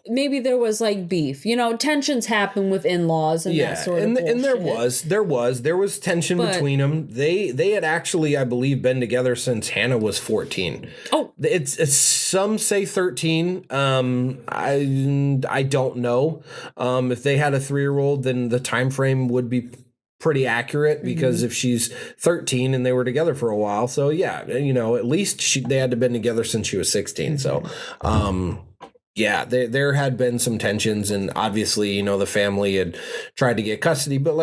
Maybe there was beef. Tensions happen with in-laws and that sort of bullshit. And there was tension between them. They had actually, I believe, been together since Hannah was 14. Oh, it's some say 13. I don't know. If they had a 3-year-old, then the time frame would be pretty accurate, because if she's 13 and they were together for a while, so yeah, at least they had to have been together since she was 16. So there had been some tensions, and obviously, the family had tried to get custody, but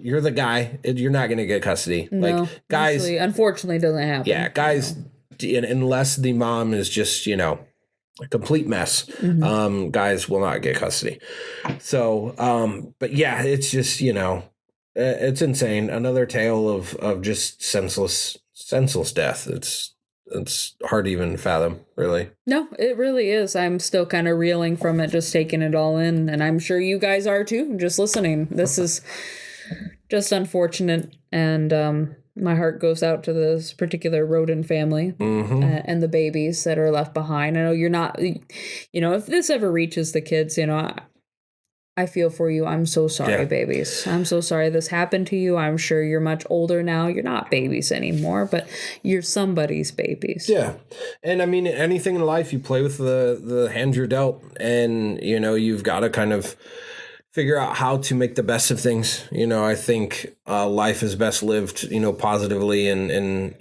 you're the guy, you're not going to get custody. No, guys, unfortunately doesn't happen. Yeah, guys, unless the mom is just, a complete mess, guys will not get custody. So, but yeah, it's just, It's insane. Another tale of just senseless death. It's hard to even fathom, really. No, it really is. I'm still kind of reeling from it, just taking it all in, and I'm sure you guys are too, just listening. This is just unfortunate, and my heart goes out to this particular Rhoden family and the babies that are left behind. I know you're not, if this ever reaches the kids, I feel for you. I'm so sorry, babies. I'm so sorry this happened to you. I'm sure you're much older now. You're not babies anymore, but you're somebody's babies. Yeah. And I mean, anything in life, you play with the hand you're dealt, and, you've got to kind of figure out how to make the best of things. I think life is best lived, positively and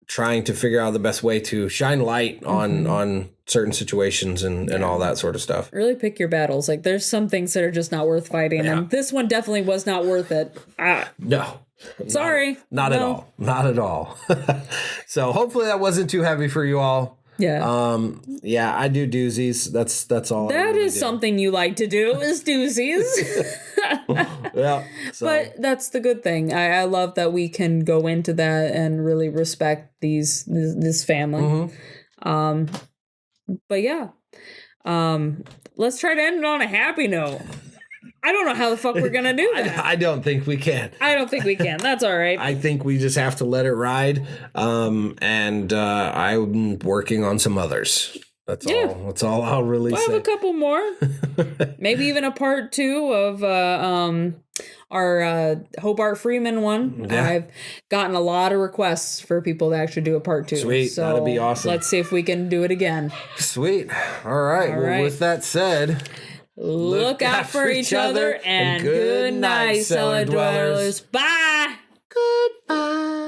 trying to figure out the best way to shine light on certain situations and all that sort of stuff. Really pick your battles. Like, there's some things that are just not worth fighting, and this one definitely was not worth it. No. Sorry. Not at all. Not at all. So hopefully that wasn't too heavy for you all. Yeah. Yeah, I do doozies. That's all. That is something you like to do, is doozies. Yeah. So. But that's the good thing. I love that we can go into that and really respect this family. But yeah. Let's try to end it on a happy note. I don't know how the fuck we're going to do that. I don't think we can. I don't think we can. That's all right. I think we just have to let it ride. And I'm working on some others. That's all. That's all I'll really say. We'll have a couple more. Maybe even a part 2 of our Hobart Freeman one. Yeah. I've gotten a lot of requests for people to actually do a part 2. Sweet. So that'd be awesome. Let's see if we can do it again. Sweet. All right. Well, with that said, look out for each other, and good night, cellar dwellers. Bye. Goodbye.